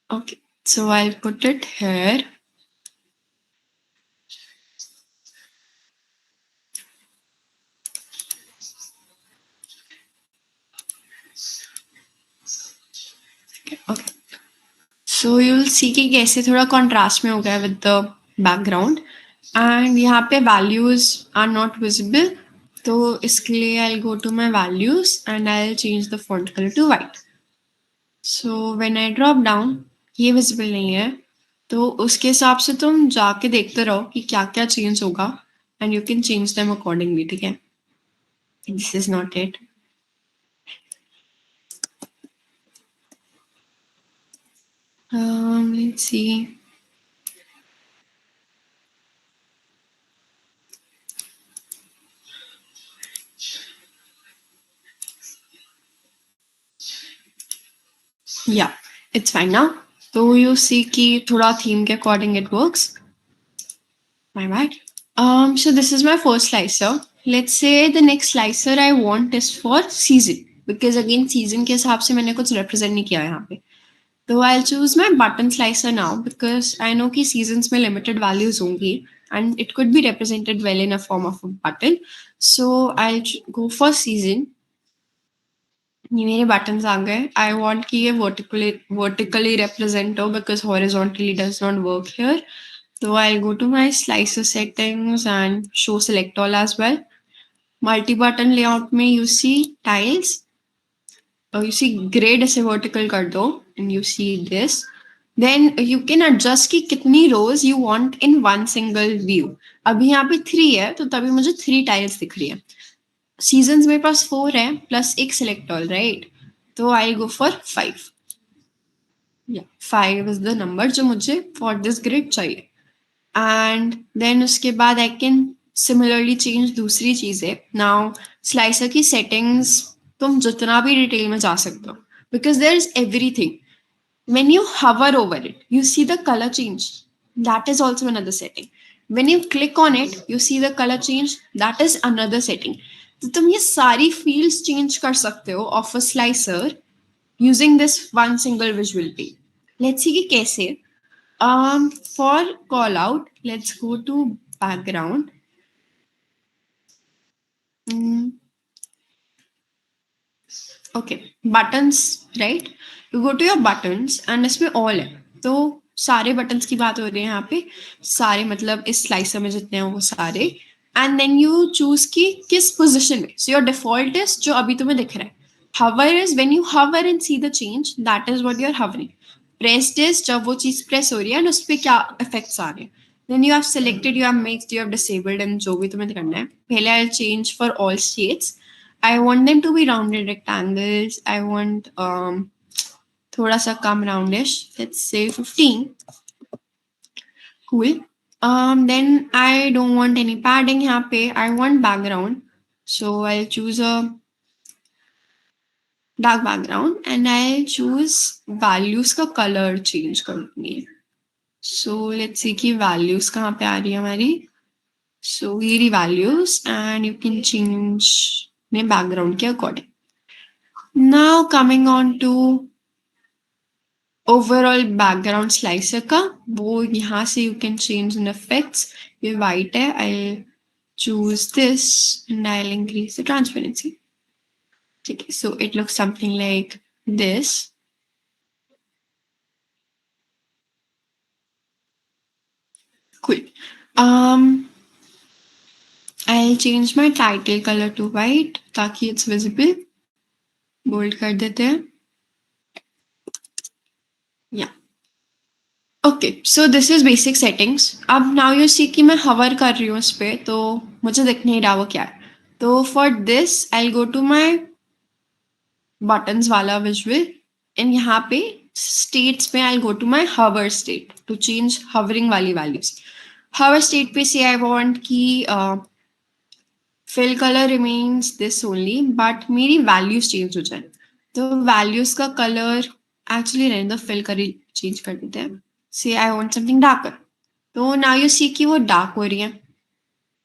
A: Okay. So I'll put it here. Okay. So you'll see कि कैसे थोड़ा contrast में हो गया with the background. And यहाँ पे values are not visible. तो इसके लिए I'll go to my values and I'll change the font color to white. So when I drop down, ये visible नहीं है. तो उसके हिसाब से तुम जाके देखते रहो कि क्या क्या change होगा and you can change them accordingly. ठीक है? This is not it. Let's see. Yeah, it's fine now. So you see कि थोड़ा theme के according it works. My bad. So this is my first slicer. Let's say the next slicer I want is for season, because again season के हिसाब से मैंने कुछ represent नहीं किया यहाँ पे. So I'll choose my button slicer now because I know कि seasons में limited values होंगी and it could be represented well in a form of a button. So I'll go for season. ये मेरे buttons आ गए. I want कि ये vertically represent हो because horizontally does not work here. So I'll go to my slicer settings and show select all as well. Multi-button layout में you see tiles. You see grid ऐसे vertical कर दो and you see this. Then you can adjust कि कितनी rows you want in one single view. अभी यहाँ पे 3 है तो तभी मुझे 3 tiles दिख रही है. Seasons मेरे पास 4 है plus एक select all, right? तो I'll go for 5. Yeah, 5 is the number जो मुझे for this grid चाहिए. And then उसके बाद I can similarly change दूसरी चीजें. Now slicer की settings तुम जितना भी डिटेल में जा सकते हो because there is everything. When you hover over it, you see the color change. That is also another setting. When you click on it, you see the color change. That is another setting. तो तुम ये सारी fields change कर सकते हो of a slicer using this one single visual pane. Let's see कि कैसे. For call out, let's go to background. Okay, buttons, right? You go to your buttons and इसमें all है. तो सारे buttons की बात हो रही है यहाँ पे. सारे मतलब इस slicer में जितने हैं वो सारे. And then you choose कि किस position में. So your default is जो अभी तुम्हें दिख रहा है. Hover is when you hover and see the change. That is what you're hovering. Pressed is जब वो चीज press हो रही है और उस पे क्या effects आ रहे हैं. Then you have selected, you have mixed, you have disabled and जो भी तुम्हें करना है. पहले I'll change for all states. I want them to be rounded rectangles. I want थोड़ा सा कम roundish. Let's say 15. Cool. Then I don't want any padding यहाँ पे. I want background. So I'll choose a dark background and I'll choose values का color change करनी है. So let's see कि values कहाँ पे आ रही है हमारी. So ये रही values and you can change ने background के according. Now coming on to overall background slicer का वो यहाँ से you can change in effects. ये white है. I'll choose this and I'll increase the transparency. Okay, so it looks something like this. Cool. I'll change my title color to white ताकि it's visible. Bold कर देते हैं. Yeah. Okay, so this is basic settings. अब now you see कि मैं hover कर रही हूँ इस पे तो मुझे दिख नहीं रहा वो क्या है. तो for this I'll go to my buttons वाला visual and यहाँ पे states पे I'll go to my hover state to change hovering वाली values. Hover state पे say I want कि fill color remains this only but मेरी values change हो जाए. तो values का color actually रहने दो, fill कर change कर देते हैं. Say I want something darker. तो now you see कि वो dark हो रही है.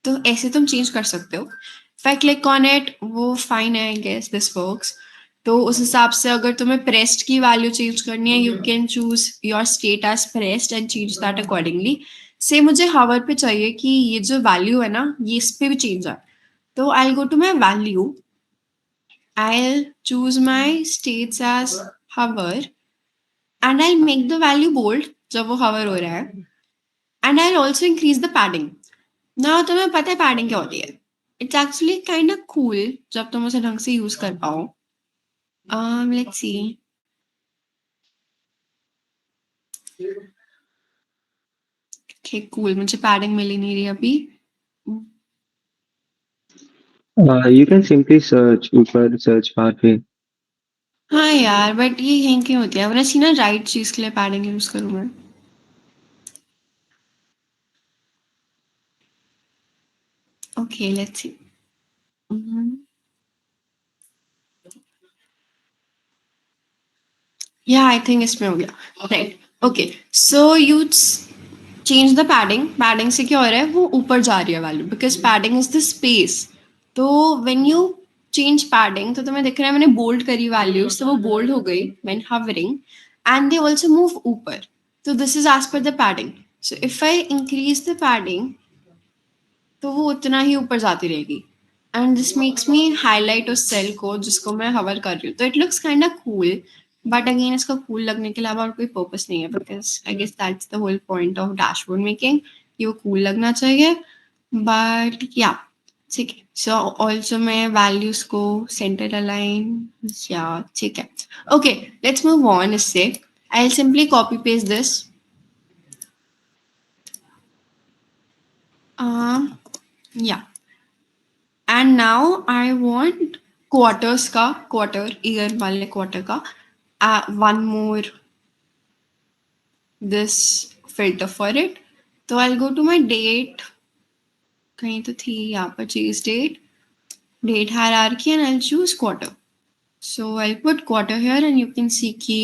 A: तो ऐसे तुम change कर सकते हो. If I click on it, वो fine है, I guess this works. तो उस हिसाब से अगर तुम्हें pressed की value change करनी है, you can choose your state as pressed and change that accordingly. Say मुझे hover पे चाहिए कि ये जो value है ना, ये इस पे भी change आए. तो I'll go to my value. I'll choose my states as hover and I'll make the value bold जब वो hover हो रहा है. And I'll also increase the padding. Now तुम्हें पता है padding क्या होती है? It's actually kind of cool जब तुम उसे ढंग से use कर पाओ. Let's see. Okay, cool. मुझे padding मिल ही नहीं रही अभी.
C: You can simply search ऊपर search bar पे.
A: हाँ यार, but ये यहीं क्यों होती है? वरना सी ना right चीज के लिए padding use करूँ मैं. Okay, let's see. Yeah, I think इसमें हो गया. Right. Okay. So you change the padding. Padding से क्या हो रहा है? वो ऊपर जा रही है value because padding is the space. तो when you change padding, तो तुम्हें दिख रहा है मैंने bold करी values, तो वो bold हो गई when hovering, and they also move ऊपर. So this is as per the padding. So if I increase the padding, तो वो उतना ही ऊपर जाती रहेगी. And this makes me highlight उस सेल को जिसको मैं हवर कर रही हूँ. तो it looks kind of cool, but again इसका कूल लगने के अलावा और कोई पर्पस नहीं है, because I guess that's the whole point of dashboard making, ये वो कूल लगना चाहिए. बट या ठीक है. सो ऑल्सो मैं वैल्यूज को सेंटर अलाइन, या ठीक है. Okay, let's move on. इससे आई will simply copy paste this. या and now I want quarters का, क्वार्टर ईयर वाले क्वार्टर का one more this filter for it. So I'll go to my date, कहीं तो थी यहाँ पर चीज date hierarchy, and I'll choose quarter. So I'll put quarter here and you can see कि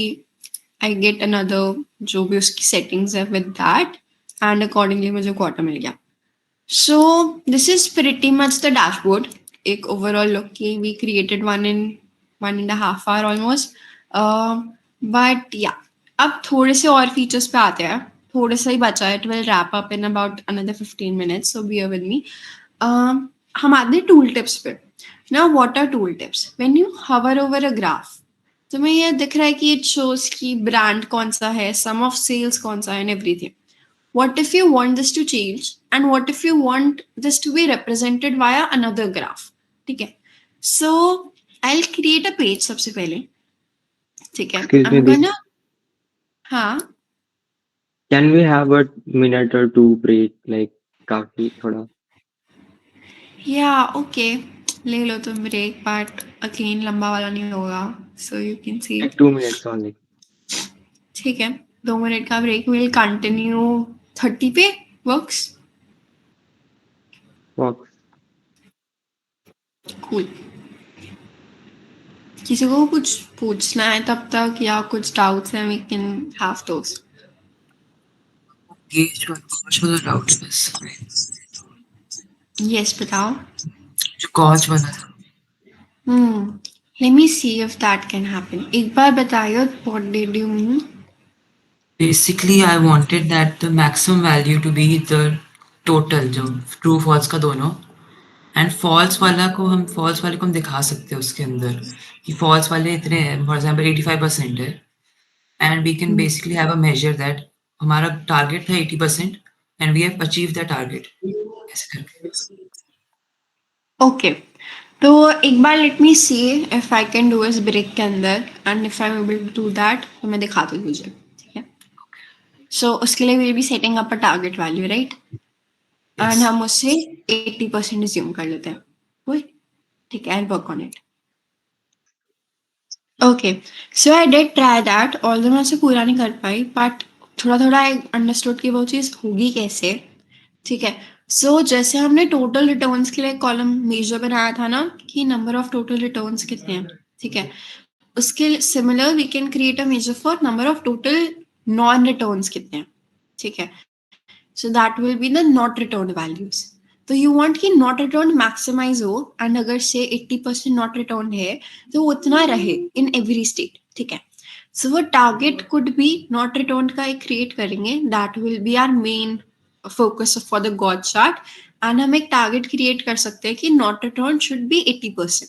A: I get another जो भी उसकी settings है with that, and accordingly मुझे quarter मिल गया. So this is pretty much the dashboard. एक overall look कि we created one in 1.5 hour almost. But yeah, अब थोड़े से और फीचर्स पे आते हैं. थोड़ा सा ही बचा है. It will wrap up in about another 15 minutes. So bear with me. हम आते हैं टूल टिप्स पे. Now what are tool tips? When you hover over a graph, तुम्हें ये दिख रहा है कि it shows कि ब्रांड कौन सा है, sum of sales कौन सा है, and everything. What if you want this to change? And what if you want this to be represented via another graph? ठीक है. So I'll create a page सबसे पहले. ठीक है.
C: Excuse me,
A: I'm gonna. हाँ.
C: Can we have a minute or two break? Like काफी थोड़ा.
A: Yeah, okay. ले लो तुम break, but again लंबा वाला नहीं होगा. So you can see.
C: Like 2 minutes only.
A: ठीक है. 2 मिनट का break. We'll continue 30 पे. Works?
C: Works.
A: Cool. किसी को कुछ पूछना है तब तक या कुछ डाउट्स हैं, we can have those.
F: ये जो वाला डाउट है बस.
A: Yes, बताओ.
F: जो कॉज बना था.
A: Let me see if that can happen. एक बार बताइए, what did you mean?
F: Basically, I wanted that the maximum value to be the total, जो true false का दोनों, and false वाला को हम दिखा सकते हैं उसके अंदर कि false वाले इतने हैं, for example 85% है, and we can basically have a measure that हमारा target था 80% and we have achieved the target. ऐसे करके.
A: Okay. तो एक बार let me see if I can do इस break के अंदर, and if I'm able to do that तो मैं दिखा दूँ तुझे. ठीक है. So उसके लिए we'll be setting up a target value, right?
F: Yes.
A: And हम उससे 80% assume कर लेते हैं. Wait. ठीक है. I'll work on it. Okay. So I did try that. Although मैं उसे पूरा नहीं कर पाई, but थोड़ा थोड़ा I understood कि वो चीज़ होगी कैसे. ठीक है. So जैसे हमने टोटल रिटर्न्स के लिए कॉलम मेजर बनाया था ना कि नंबर ऑफ टोटल रिटर्न्स कितने हैं. ठीक है. उसके similar we can create a measure for number of total non returns कितने हैं. ठीक है. So that will be the not returned values. तो you want कि not returned maximize हो, and अगर से 80% not returned है तो वो उतना रहे in every state. ठीक है. So वो target could be not returned का एक create करेंगे. That will be our main focus for the God chart. And हम एक target create कर सकते हैं कि not returned should be 80%.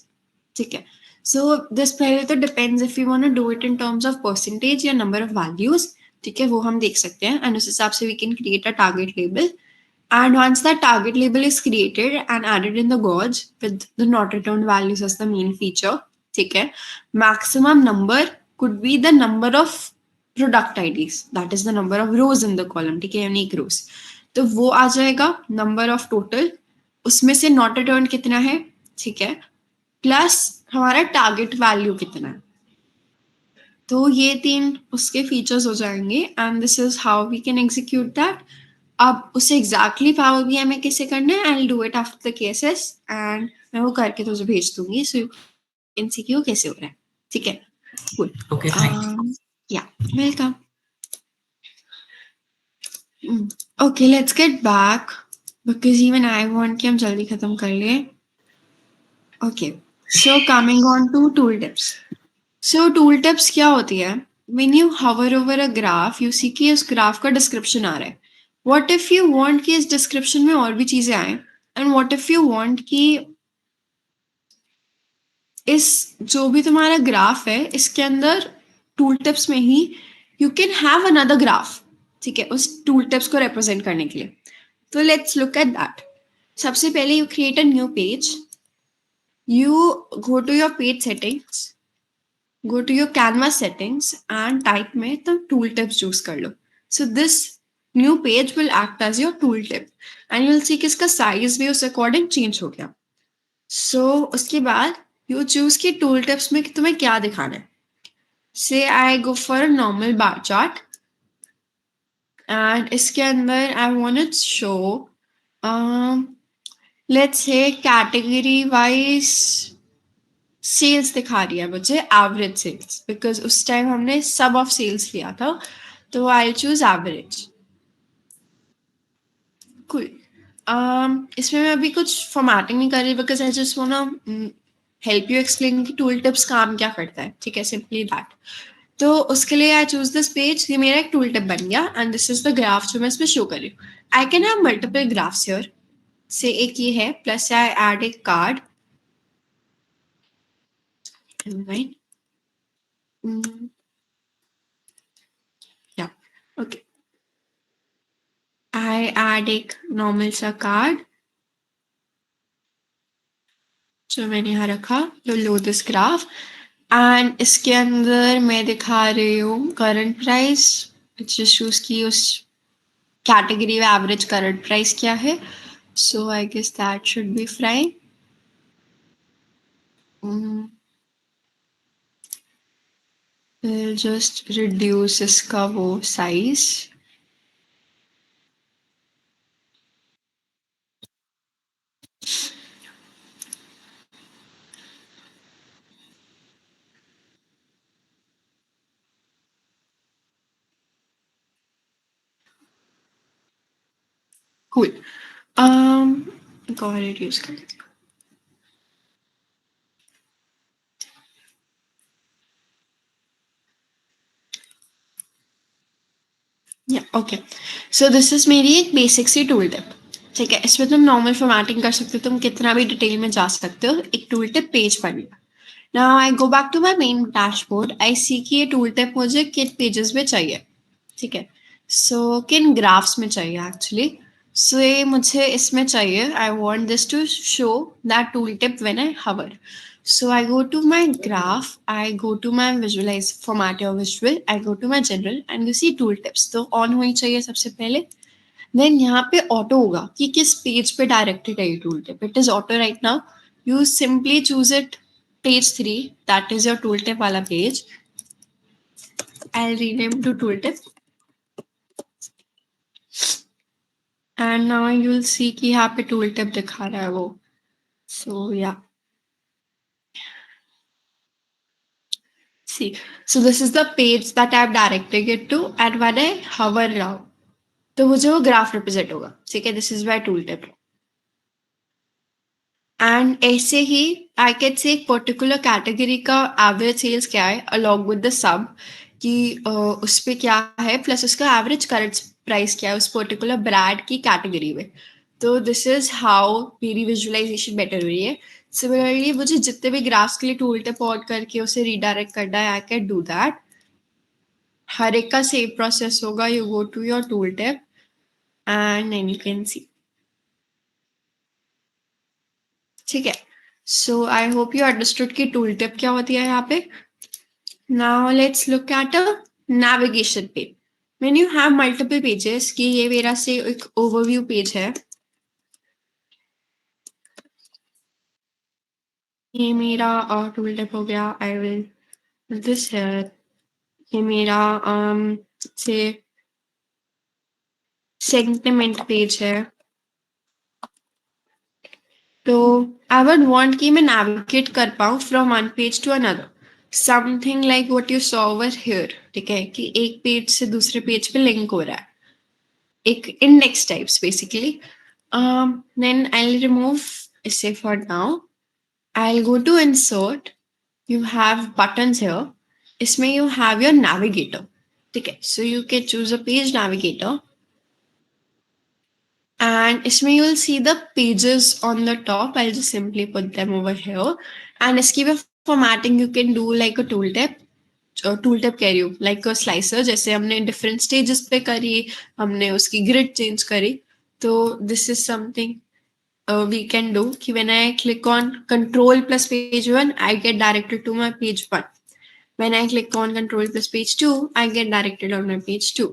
A: ठीक है. So this पहले तो depends if you want to do it in terms of percentage या number of values. ठीक है, वो हम देख सकते हैं, and उस हिसाब से we can create a target label. And once that target label is created and added in the gauge with the not returned values as the main feature, ठीक है, maximum number could be the number of product IDs, that is the number of rows in the column. ठीक है, unique rows. तो वो आ जाएगा number of total, उसमें से not returned कितना है, ठीक है, प्लस हमारा टारगेट वैल्यू कितना है. तो ये 3 उसके फीचर्स हो जाएंगे, and this is how we can execute that. अब उसे एग्जैक्टली पावर बीआई में कैसे करना है, I will do it after the cases, and मैं वो करके तुझे भेज दूंगी सो यू कैन सी कि वो कैसे हो रहा है. ठीक है. Cool.
F: Okay, fine.
A: Yeah, welcome. Okay, let's get back because even I want कि हम जल्दी खत्म कर ले. Okay, so coming on to tool tips. So tool tips क्या होती है? When you hover over a graph, you see कि उस graph का description आ रहा है. What if you want कि इस description में और भी चीजें आए? And what if you want कि इस जो भी तुम्हारा ग्राफ है इसके अंदर टूल टिप्स में ही you can have another graph, ठीक है, उस टूल टिप्स को रिप्रेजेंट करने के लिए। तो लेट्स लुक एट दैट। सबसे पहले you create a new page, you go to your page settings, go to your canvas settings and type में तुम tool tips choose कर लो। So this new page will act as your tool tip and you'll see कि इसका size भी उस according change हो गया। So उसके बाद you choose कि tool tips में तुम्हें क्या दिखाना है। Say I go for a normal bar chart and इसके अंदर I want to show let's say category wise sales दिखा रही है मुझे, एवरेज सेल्स, बिकॉज उस टाइम हमने सब ऑफ सेल्स लिया था, तो आई चूज एवरेज। कूल। इसमें मैं अभी कुछ फॉर्मेटिंग नहीं कर रही because I just want help you explain कि टूल टिप्स काम क्या करता है, ठीक है, सिंपली दैट। तो उसके लिए आई चूज दिस पेज, ये मेरा एक टूल टिप बन गया and this is the graph जो मैं इसमें शो कर रही हूँ। I can have multiple graphs here, से एक ये है, plus I add a card, right? Yeah, okay. I add एक normal सा card जो मैंने यहाँ रखा, तो लो दिस ग्राफ एंड इसके अंदर मैं दिखा रही हूँ करंट प्राइस, जस्ट चूज की उस कैटेगरी में एवरेज करंट प्राइस क्या है। So I guess that should be fine. We'll just reduce इसका वो size. Cool. Go ahead, reduce कर देती हूँ। ओके, सो दिस इज मेरी एक बेसिक सी टूल टिप, ठीक है। इसमें तुम नॉर्मल फॉर्मेटिंग कर सकते हो, तुम कितना भी डिटेल में जा सकते हो, एक टूल टिप पेज बन गया। Now I go back to my main dashboard, I see कि ये टूल टिप मुझे किन पेजेस में चाहिए, ठीक है। सो किन ग्राफ्स में चाहिए एक्चुअली, सो ये मुझे इसमें चाहिए। I want this to show that tooltip when I hover. So I go to my graph, I go to my visualize format your visual, I go to my general and you see tool tips. तो on होनी चाहिए सबसे पहले, then यहाँ पे auto होगा कि किस पेज पे directed है ये tool tip. It is auto right now. You simply choose it page 3, that is your tool tip वाला page. I'll rename to tool tip. And now you'll see कि यहाँ पे tool tip दिखा रहा है वो. So yeah. See, so this is the page that I'm directing it to and when I hover around, तो मुझे वो ग्राफ रिप्रेजेंट होगा, ठीक है। This is my tool tip and ऐसे ही आई कैन से एक पर्टिकुलर कैटेगरी का average sales क्या है अलॉन्ग विद द सब कि उस पे क्या है, प्लस उसका एवरेज करंट प्राइस क्या है उस पर्टिकुलर ब्रांड की कैटेगरी में। तो दिस इज हाउ मेरी विजुअलाइजेशन बेटर हुई है। सिमिलरली मुझे जितने भी ग्राफ्स के लिए टूल टिप ऑन करके उसे रीडायरेक्ट करना है, आई कैन डू दैट। हर एक का सेम प्रोसेस होगा। You go to your tooltip and then you can see, ठीक है। So I hope you understood कि tool tip क्या होती है यहाँ पे। Now let's look at a navigation page. When you have multiple pages, कि ये मेरा से एक overview page है, ये मेरा tool tip हो गया। I will put this here. ये मेरा से sentiment page है। तो I would want कि मैं navigate कर पाऊँ from one page to another. Something like what you saw over here, ठीक है, कि एक पेज से दूसरे पेज पे लिंक हो रहा है, एक index types basically. then I'll remove इसे for now. I'll go to insert. You have buttons here. इसमें you have your navigator, ठीक है। So you can choose a page navigator. And इसमें you'll see the pages on the top. I'll just simply put them over here. And इसकी मैं formatting you can do like a tooltip. Tool tip कह रही हूँ like slicer, जैसे हमने different stages पे करी, हमने उसकी ग्रिड चेंज करी, तो this is something we can do कि when I click on control plus page 1 I get directed to my page 1. When I click on control plus page 2 I get directed on my page 2.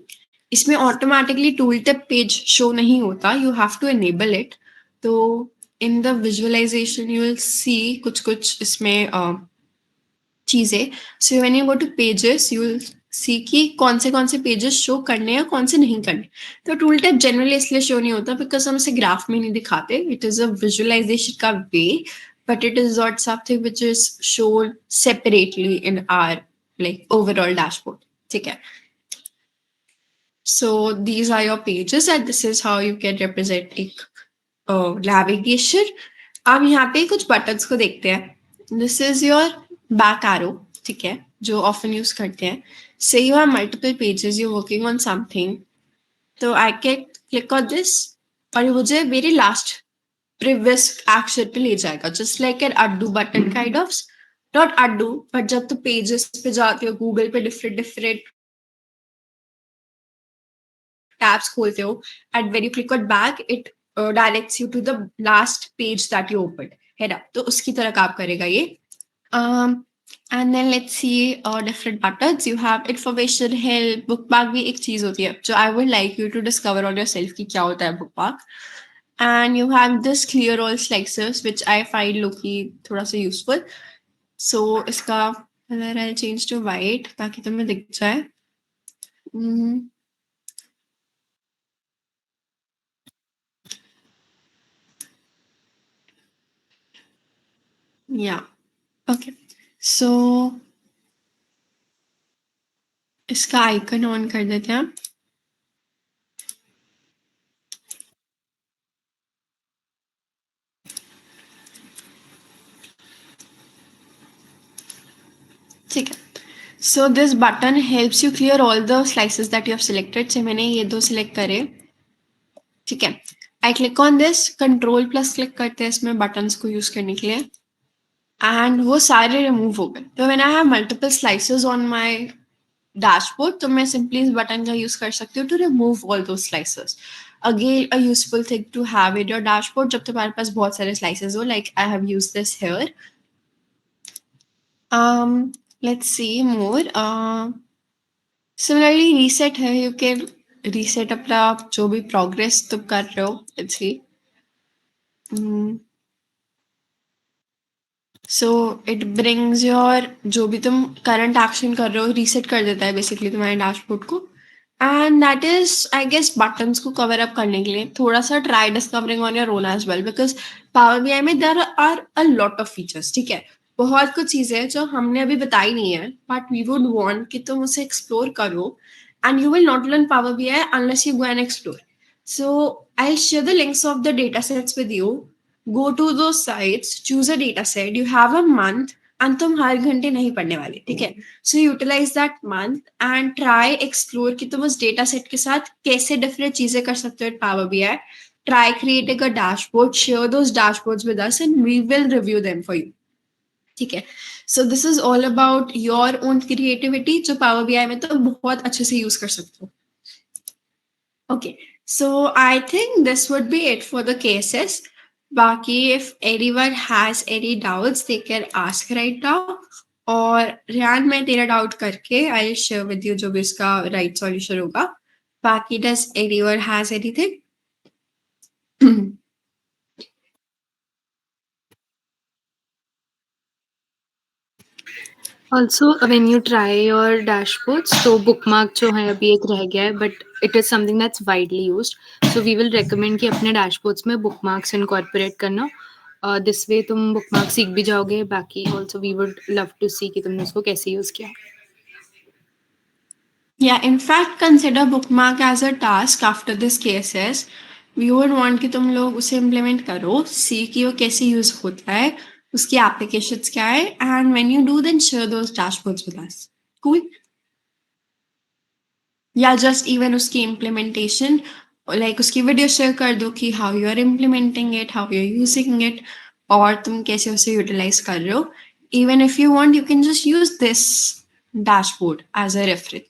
A: इसमें automatically tooltip page show नहीं होता, you have to enable it. तो in the visualization you will see कुछ इसमें चीजें. So when you go to pages you will see कि कौन से पेजेस शो करने हैं कौन से नहीं करने. तो टूल टिप जनरली इसलिए शो नहीं होता बिकॉज हम इसे ग्राफ में नहीं दिखाते. इट इज अ विजुअलाइजेशन का way, but it is not something which is shown separately in our like overall dashboard. ठीक है. So these are your pages and this is how you can represent एक navigation. अब यहाँ पे कुछ buttons को देखते हैं. This is your back arrow, ठीक है, जो often use करते हैं. Say you have multiple pages, you're working on something. तो I can click on this और ये मुझे मेरे last previous action पे ले जाएगा. Just like an undo button kind of. Not undo, but जब तो pages पे जाते हो Google पे different tabs खोलते हो, and when you click on back it directs you to the last page that you opened, है ना. तो उसकी तरह काम करेगा ये. And then let's see different buttons. You have information, help, bookmark भी एक चीज होती है जो I would like you to discover on yourself कि क्या होता है bookmark. And you have this clear all slicers which I find लोकी थोड़ा सा useful. So इसका color I'll change to white ताकि तुम्हें दिख जाए. Yeah. Okay. So इसका आइकन ऑन कर देते हैं. ठीक है. So this button helps you clear all the slices that you have selected. से मैंने ये दो select करे. ठीक है. I click on this, control plus click करते हैं इसमें buttons को use करने के लिए. And वो सारे remove हो गए. तो when I have multiple slices on my dashboard, तो मैं simply इस button का use कर सकती हूँ to remove all those slices. Again, a useful thing to have in your dashboard जब तुम्हारे पास बहुत सारे slices हो, like I have used this here. Let's see more. Similarly, reset है. You can reset अपना जो भी progress तुम कर रहे हो. Let's see. So it brings your जो भी तुम current action कर रहे हो reset कर देता है basically तुम्हारे dashboard को. And that is, I guess, buttons को cover up करने के लिए थोड़ा सा try discovering on your own as well because Power BI में there are a lot of features. ठीक है. बहुत कुछ चीजें हैं जो हमने अभी बताई नहीं है, but we would want कि तुम उसे explore करो, and you will not learn Power BI unless you go and explore. So I'll share the links of the data sets with you. Go to those sites, choose a data set. You have a month, and तुम हर घंटे नहीं पढ़ने वाले, ठीक है. So utilize that month and try explore कि तुम उस data set के साथ कैसे different चीजें कर सकते हो Power BI. Try creating a dashboard, share those dashboards with us, and we will review them for you. ठीक है. So this is all about your own creativity जो Power BI में तो बहुत अच्छे से use कर सकते हो. Okay, so I think this would be it for the cases. बाकी if anyone has any doubts they can ask right now. और रियान मैं तेरा डाउट करके I'll share with you जो भी इसका right solution होगा. बाकी does anyone has anything?
H: Also, when you try your dashboards, so bookmark जो है अभी एक रह गया है, but it is something that's widely used. So we will recommend कि अपने dashboards में bookmarks incorporate करना. This way तुम bookmark सीख भी जाओगे. बाकी also we would love to see कि तुमने उसको कैसे use किया.
A: Yeah, in fact, consider bookmark as a task after this cases. We would want कि तुम लोग उसे implement करो, see कि वो कैसे use होता है, उसकी applications क्या है, and when you do, then share those dashboards with us. Cool? या just even उसकी implementation, like उसकी video share कर दो कि how you are implementing it, how you are using it, और तुम कैसे उसे utilize कर रहे हो. even if you want, you can just use this dashboard as a reference.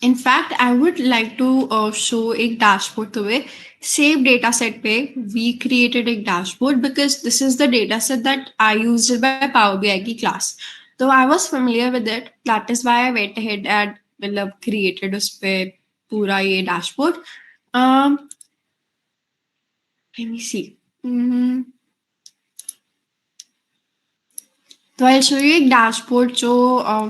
A: In fact, I would like to show a dashboard तुम्हें. Same data set पे we created a dashboard because this is the data set that I used by Power BI की class. So I was familiar with it. That is why I went ahead and मतलब created उस पे पूरा ये dashboard. Let me see. So I'll show you a dashboard जो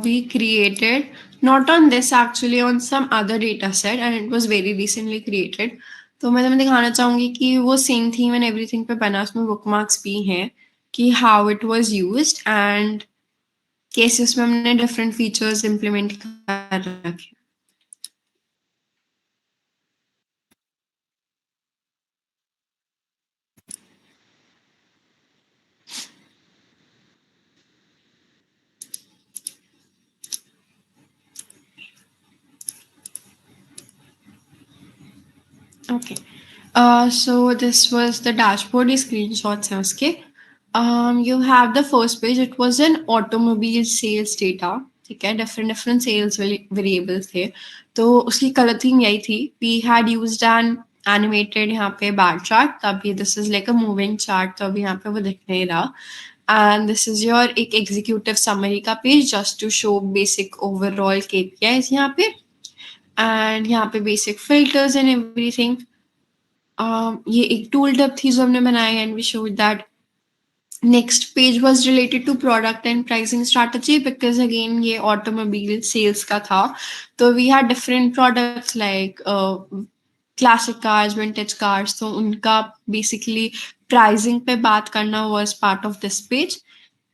A: we created. Not on this actually, on some other data set, and it was very recently created. तो मैं तुम्हें दिखाना चाहूंगी कि वो सेम थीम एंड एवरीथिंग पे बना, उसमें बुकमार्क्स भी हैं कि how it was used and कैसे उसमें हमने डिफरेंट फीचर्स इम्प्लीमेंट कर रखे. Okay. So this was the dashboard screenshots हैं उसके. You have the first page. It was an automobile sales data. ठीक है, different sales variables थे. तो उसकी color theme यही थी. We had used an animated यहाँ पे bar chart. तभी this is like a moving chart. तो अभी यहाँ पे वो दिख नहीं रहा. And this is your एक executive summary का page just to show basic overall KPIs यहाँ पे. And यहाँ पे basic filters and everything. ये एक tool tip थी जो हमने बनाई and we showed that. Next page was related to product and pricing strategy because again ये automobile sales का था. तो we had different products like classic cars, vintage cars. तो उनका basically pricing पे बात करना was part of this page.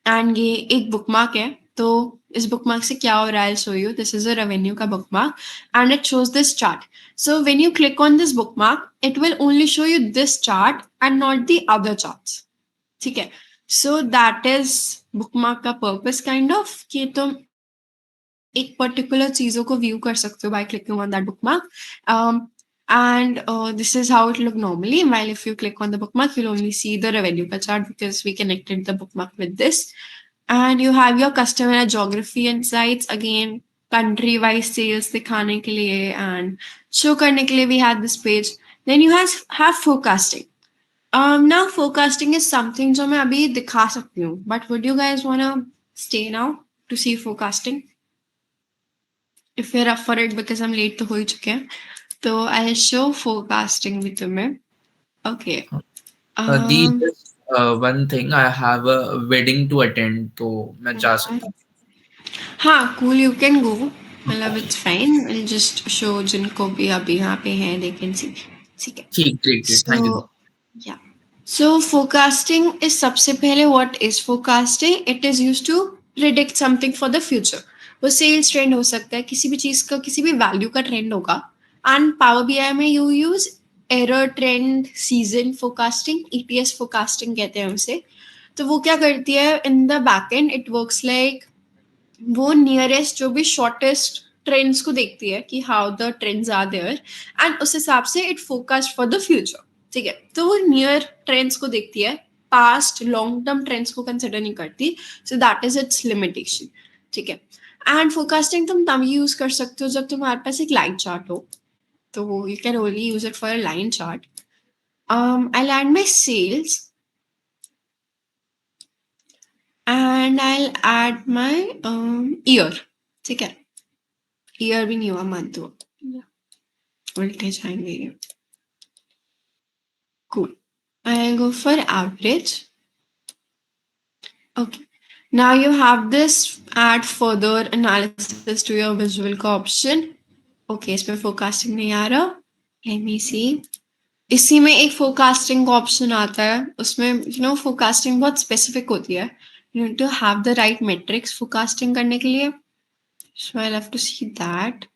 A: And ये एक bookmark है. तो इस bookmark से क्या हो रहा है, I'll show you. This is a revenue का bookmark and it shows this chart. So when you click on this bookmark, it will only show you this chart and not the other charts. ठीक है. So that is bookmark का purpose kind of कि तुम एक particular चीजों को view कर सकते हो by clicking on that bookmark. And this is how it look normally. While if you click on the bookmark, you'll only see the revenue per chart because we connected the bookmark with this. And you have your customer geography insights. Again, country-wise sales दिखाने के लिए and show करने के लिए we had this page. Then you have forecasting. Now forecasting is something जो मैं अभी दिखा सकती हूँ. But would you guys wanna stay now to see forecasting? If you're up for it because I'm late तो हो ही चुके हैं. तो I'll show forecasting भी तुम्हें. Okay.
G: Just one thing, I have a wedding to attend, तो मैं जा सकता हूँ.
A: हाँ, cool, you can go. मतलब it's fine. I'll just show जिनको भी अभी यहाँ पे हैं they can see. ठीक है.
G: Great, thank you.
A: Yeah. So forecasting is सबसे पहले what is forecasting? It is used to predict something for the future. वो sales trend हो सकता है, किसी भी चीज का किसी भी value का trend होगा. And Power BI में you use error trend season forecasting, ETS forecasting कहते हैं उसे. तो वो क्या करती है in the backend it works like वो nearest जो भी shortest trends को देखती है कि how the trends are there and उस हिसाब से it forecast for the future. ठीक है, तो वो नियर ट्रेंड्स को देखती है, पास्ट लॉन्ग टर्म ट्रेंड्स को कंसिडर नहीं करती. सो दैट इज इट्स लिमिटेशन. ठीक है. एंड फोरकास्टिंग तुम तब यूज कर सकते हो जब तुम्हारे पास एक लाइन चार्ट हो. तो you can only use it for a line chart. I'll add my sales and I'll add my year. ठीक है, ईयर भी नहीं हुआ, मंथ हुआ. उल्टे जाएंगे ये. Cool. I'll go for average. Okay. Now you have this add further analysis to your visual का option. Okay, इसमें forecasting नहीं आ रहा. Let me see. इसी में एक forecasting का option आता है. उसमें forecasting बहुत specific होती है. You need to have the right metrics forecasting करने के लिए. So I'll have to see that.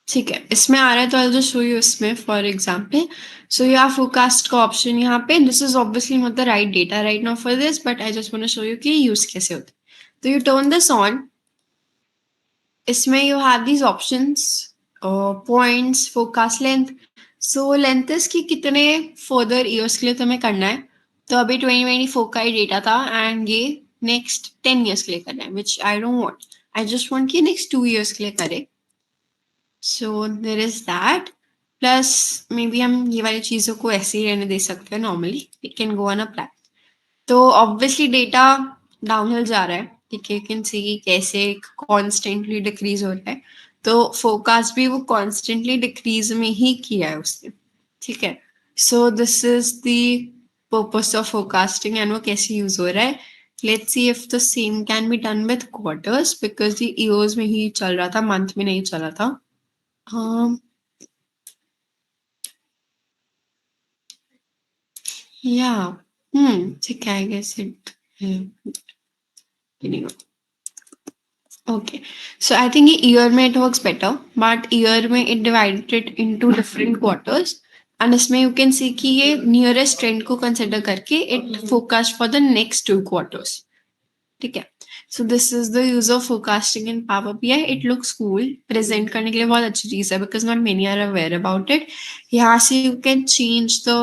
A: ठीक है, इसमें आ रहा है तो आई जस्ट शो यू इसमें for example. So you have forecast का ऑप्शन यहाँ पे. This is obviously not the right data right now for this, but I just want to show you कि यूज कैसे होता है. तो यू टर्न दिस ऑन. इसमें you have these options, points, forecast length. So length की कितने further years के लिए तुम्हें करना है. तो अभी 2024 का ही डेटा था एंड ये नेक्स्ट 10 ईयर्स के लिए करना है, which I don't want. I just want कि नेक्स्ट 2 ईयर्स के लिए करे. So there is that. Plus maybe हम ये वाली चीजों को ऐसे ही रहने दे सकते हैं normally. It can go on a plan. तो obviously data downhill जा रहा है. ठीक है, you can see कैसे constantly decrease हो रहा है. तो forecast भी वो constantly decrease में ही किया है उसने. ठीक है. So this is the purpose of forecasting and वो कैसे use हो रहा है. Let's see if the same can be done with quarters because the years में ही चल रहा था, month में नहीं चला था. Yeah. ठीक है, I guess it. Anyway. Okay. So I think year में it works better, but year में it divided it into different quarters. And इसमें you can see कि ये nearest trend को consider करके it forecast for the next 2 quarters. ठीक है. So this is the use of forecasting in Power BI. It looks cool. Present करने के लिए बहुत अच्छी चीज है because not many are aware about it. यहाँ से you can change the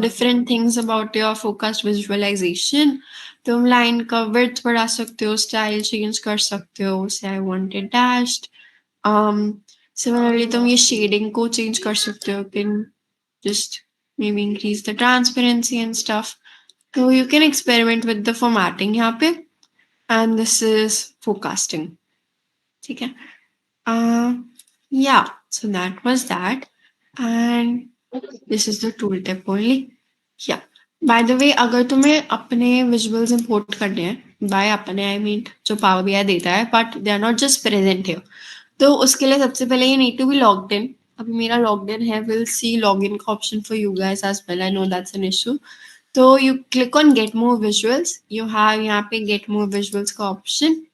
A: different things about your forecast visualization. तुम line का width बढ़ा सकते हो, style change कर सकते हो. Say I want it dashed. Similarly तुम ये shading को change कर सकते हो. You can just maybe increase the transparency and stuff. So you can experiment with the formatting यहाँ पे. And this is forecasting. ठीक है. Yeah, so that was that. And this is the tooltip only. Yeah. By the way, अगर तुम्हें अपने visuals import करने हैं, by अपने I mean जो Power BI देता है, but they are not just present here. तो उसके लिए सबसे पहले you need to be logged in. अभी मेरा logged in है. We'll see login का option for you guys as well. I know that's an issue. तो you click on get more visuals. You have यहाँ पे get more visuals का option.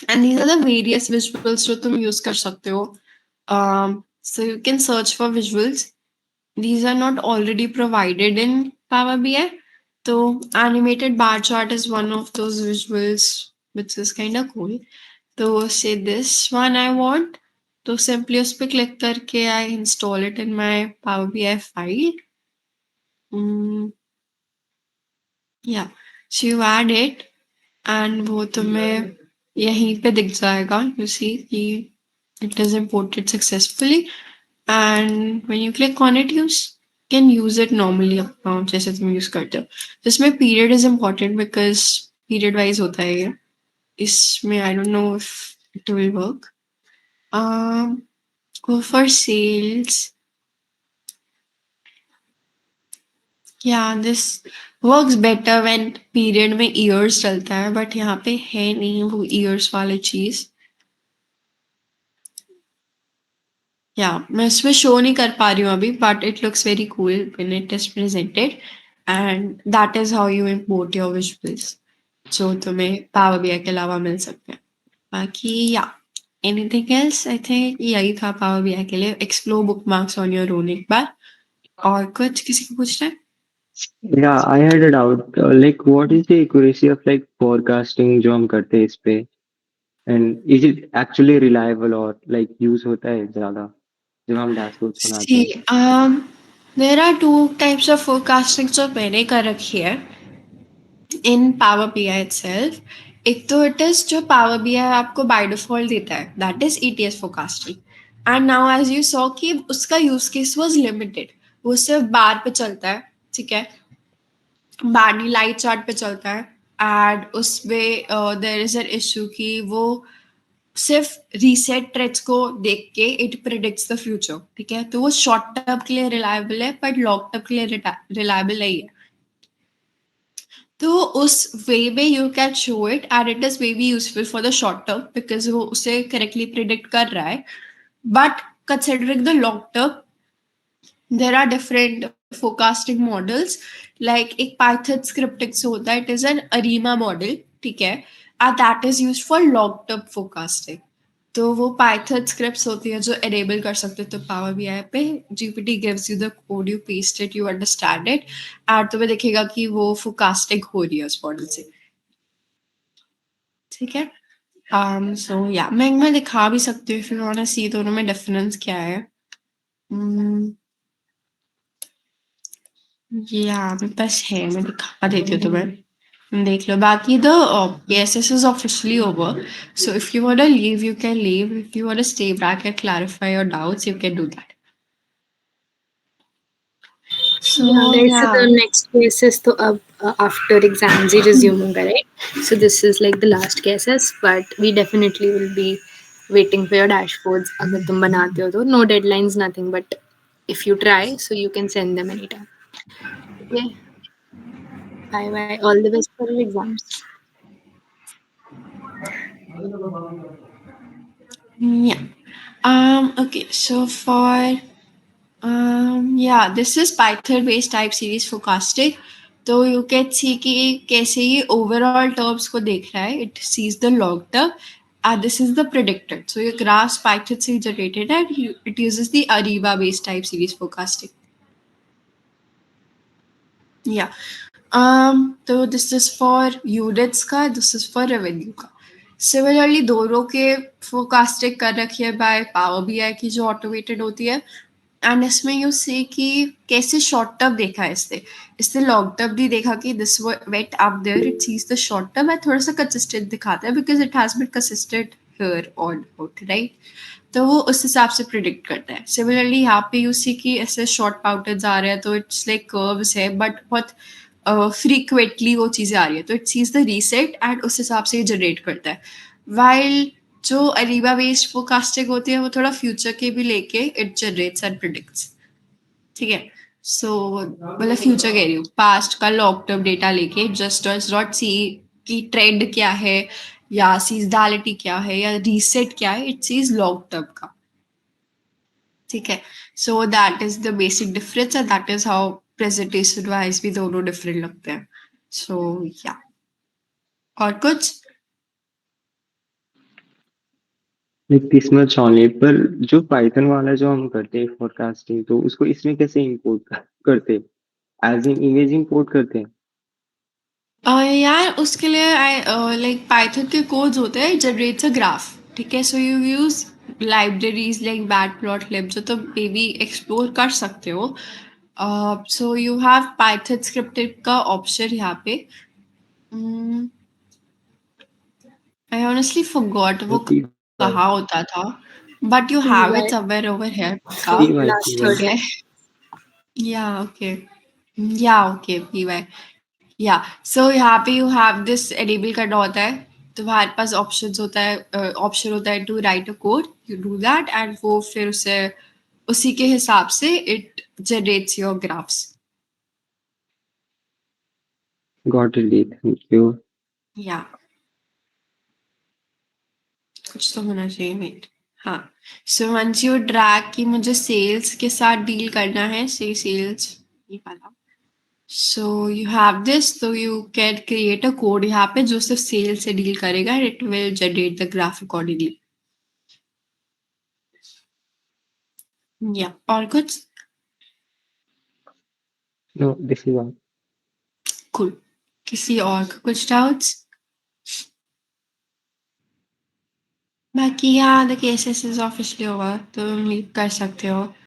A: And these are the various visuals जो तुम use कर सकते हो. So you can search for visuals. These are not already provided in Power BI. So animated bar chart is one of those visuals, which is kind of cool. So say this one I want. So simply उस पे click करके I install it in my Power BI file. Yeah, so you add it and वो तुम्हें यहीं पे दिख जाएगा. You see कि it is imported successfully and when you click on it you can use it normally जैसे तुम use करते हो. इसमें period is important because period wise होता है ये. इसमें I don't know if it will work. Go for sales. Yeah, this works better when period में years चलता है, but यहाँ पे है नहीं वो years वाली चीज. Yeah, मैं इसमें show नहीं कर पा रही हूँ अभी, but it looks very cool when it is presented, and that is how you import your visuals. जो तुम्हें Power BI के अलावा मिल सकते हैं. बाकी yeah, anything else? I think यही था Power BI के लिए. Explore bookmarks on your own एक बार. और कुछ किसी को पूछना है?
C: Yeah, I had a doubt. Like, what is the accuracy of like forecasting जो हम करते हैं इस पे? And is it actually reliable or like use होता है ज़्यादा जब हम dashboards बनाते हैं?
A: See, there are 2 types of forecasting जो मैंने कर रखी है in Power BI itself. एक तो it is जो Power BI आपको by default देता है, that is ETS forecasting. And now as you saw कि उसका use case was limited. वो सिर्फ बार पे चलता है, ठीक है, बारली लाइट चार्ट पे चलता है. एंड उसमें देयर इज एन इशू कि वो सिर्फ रीसेट ट्रेड्स को देख के इट प्रिडिक्ट्स द फ्यूचर. ठीक है, तो वो शॉर्ट टर्म के लिए रिलायबल है बट लॉन्ग टर्म के लिए रिलायबल नहीं है. तो उस वे में you can show it and it is way be useful for the short term because वो उसे करेक्टली प्रिडिक्ट कर रहा है. But considering the long term there are different forecasting models. Like एक Python scripting से होता है, it is an ARIMA model, ठीक है, and that is used for long term forecasting. तो वो पाइथन स्क्रिप्ट्स होती है जो एनेबल कर सकते हो तो पावर बीआई पे GPT gives you the code, you paste it, you understand it and तुम्हें दिखेगा कि वो फोरकास्टिंग हो रही है उस मॉडल से। ठीक है, सो या मैं दिखा भी सकती हूँ इफ यू वांट टू सी दोनों में डिफरेंस क्या है। या मेरे पास है, मैं दिखा देती हूँ तुम्हें, देख लो। बाकी the PSS is officially over, so if you want to leave you can leave, if you want to stay back and clarify your doubts you can do that. So
H: Yeah, guys, so the
A: yeah,
H: next cases तो अब after exams ही resume होगा, right? So this is like the last cases, but we definitely will be waiting for your dashboards. अगर तुम बनाते हो तो no deadlines, nothing, but if you try, so you can send them anytime. Okay. Bye bye. All the best for your exams.
A: yeah. Okay, so for yeah, this is Python based type series forecasting. तो you can see कि कैसे ये overall terms को देख रहा है, it sees the long term and this is the predicted. So your graphs Python से generated and it uses the Ariba based type series forecasting. Yeah. तो this is for units का, this is for revenue का. Similarly दोनों के forecasting कर रखी है by Power BI की जो automated होती है एंड इसमें यू सी कि कैसे शॉर्ट टर्म देखा है इससे लॉन्ग टर्म नहीं देखा कि this wait up there, it sees the short term and थोड़ा सा कंसिस्टेंट दिखाता है because it has been consistent here on out, right? तो वो उस हिसाब से प्रिडिक्ट करता है। सिमिलरली यहाँ पे यू सी कि ऐसे शॉर्ट पैटर्न्स आ रहे हैं तो इट्स लाइक कर्व्स है बट बहुत फ्रीक्वेंटली वो चीज़ें आ रही है तो it sees the reset and उस हिसाब से जनरेट करता है। वाइल जो अरीबा बेस्ड फोरकास्टिंग होती है वो थोड़ा फ्यूचर के भी लेके इट जनरेट्स एंड प्रिडिक्ट्स। ठीक है, सो मतलब फ्यूचर कह रही हूँ, पास्ट का लॉन्ग टर्म डेटा लेके जस्ट डज नॉट सी कि ट्रेंड क्या है या सीजनैलिटी क्या है या रीसेट क्या है, इट सीज लॉन्ग टर्म का। ठीक है, सो that is the basic difference and that is how presentation wise भी दोनों डिफरेंट लगते हैं। सो या और कुछ
C: दिस मच ऑनली, पर जो पाइथन वाला जो हम करते हैं फोरकास्टिंग, तो उसको इसमें कैसे इंपोर्ट करते हैं? एज इन इमेज इंपोर्ट करते हैं?
A: यार उसके लिए लाइक पाइथन के कोड्स होते हैं, जनरेट्स अ ग्राफ। ठीक है, so you use libraries like matplotlib जो तुम मे बी एक्सप्लोर कर सकते हो। So you have Python scripted का ऑप्शन यहाँ पे। आई ऑनेस्टली फॉरगॉट वो
C: पी
A: कहाँ होता था, but you have it
H: PY.
A: Somewhere over here का।
H: So
C: Y
H: last
C: P Y
H: third
A: ठीक है, या ओके, या ओके PY, या सो यहाँ पे यू हैव दिस एनेबल करना होता है, तुम्हारे पास ऑप्शंस होता है, ऑप्शन होता है to write a code, you do that and वो फिर उसे उसी के हिसाब से it generates your graphs.
C: Got it, thank you.
A: या कुछ तो होना चाहिए, वेट, हाँ। सो वंस यू ड्रैग कि मुझे सेल्स के साथ डील करना है, से सेल्स ये वाला, so you have this, so you can create a code यहाँ पे जो सिर्फ सेल से डील करेगा and it will generate the graph accordingly. Yeah, और कुछ?
C: No, this is all.
A: Cool. किसी और का कुछ डाउट्स? बाकी यहाँ द केसेस इज ऑफिशियली होगा तो लीव कर सकते हो।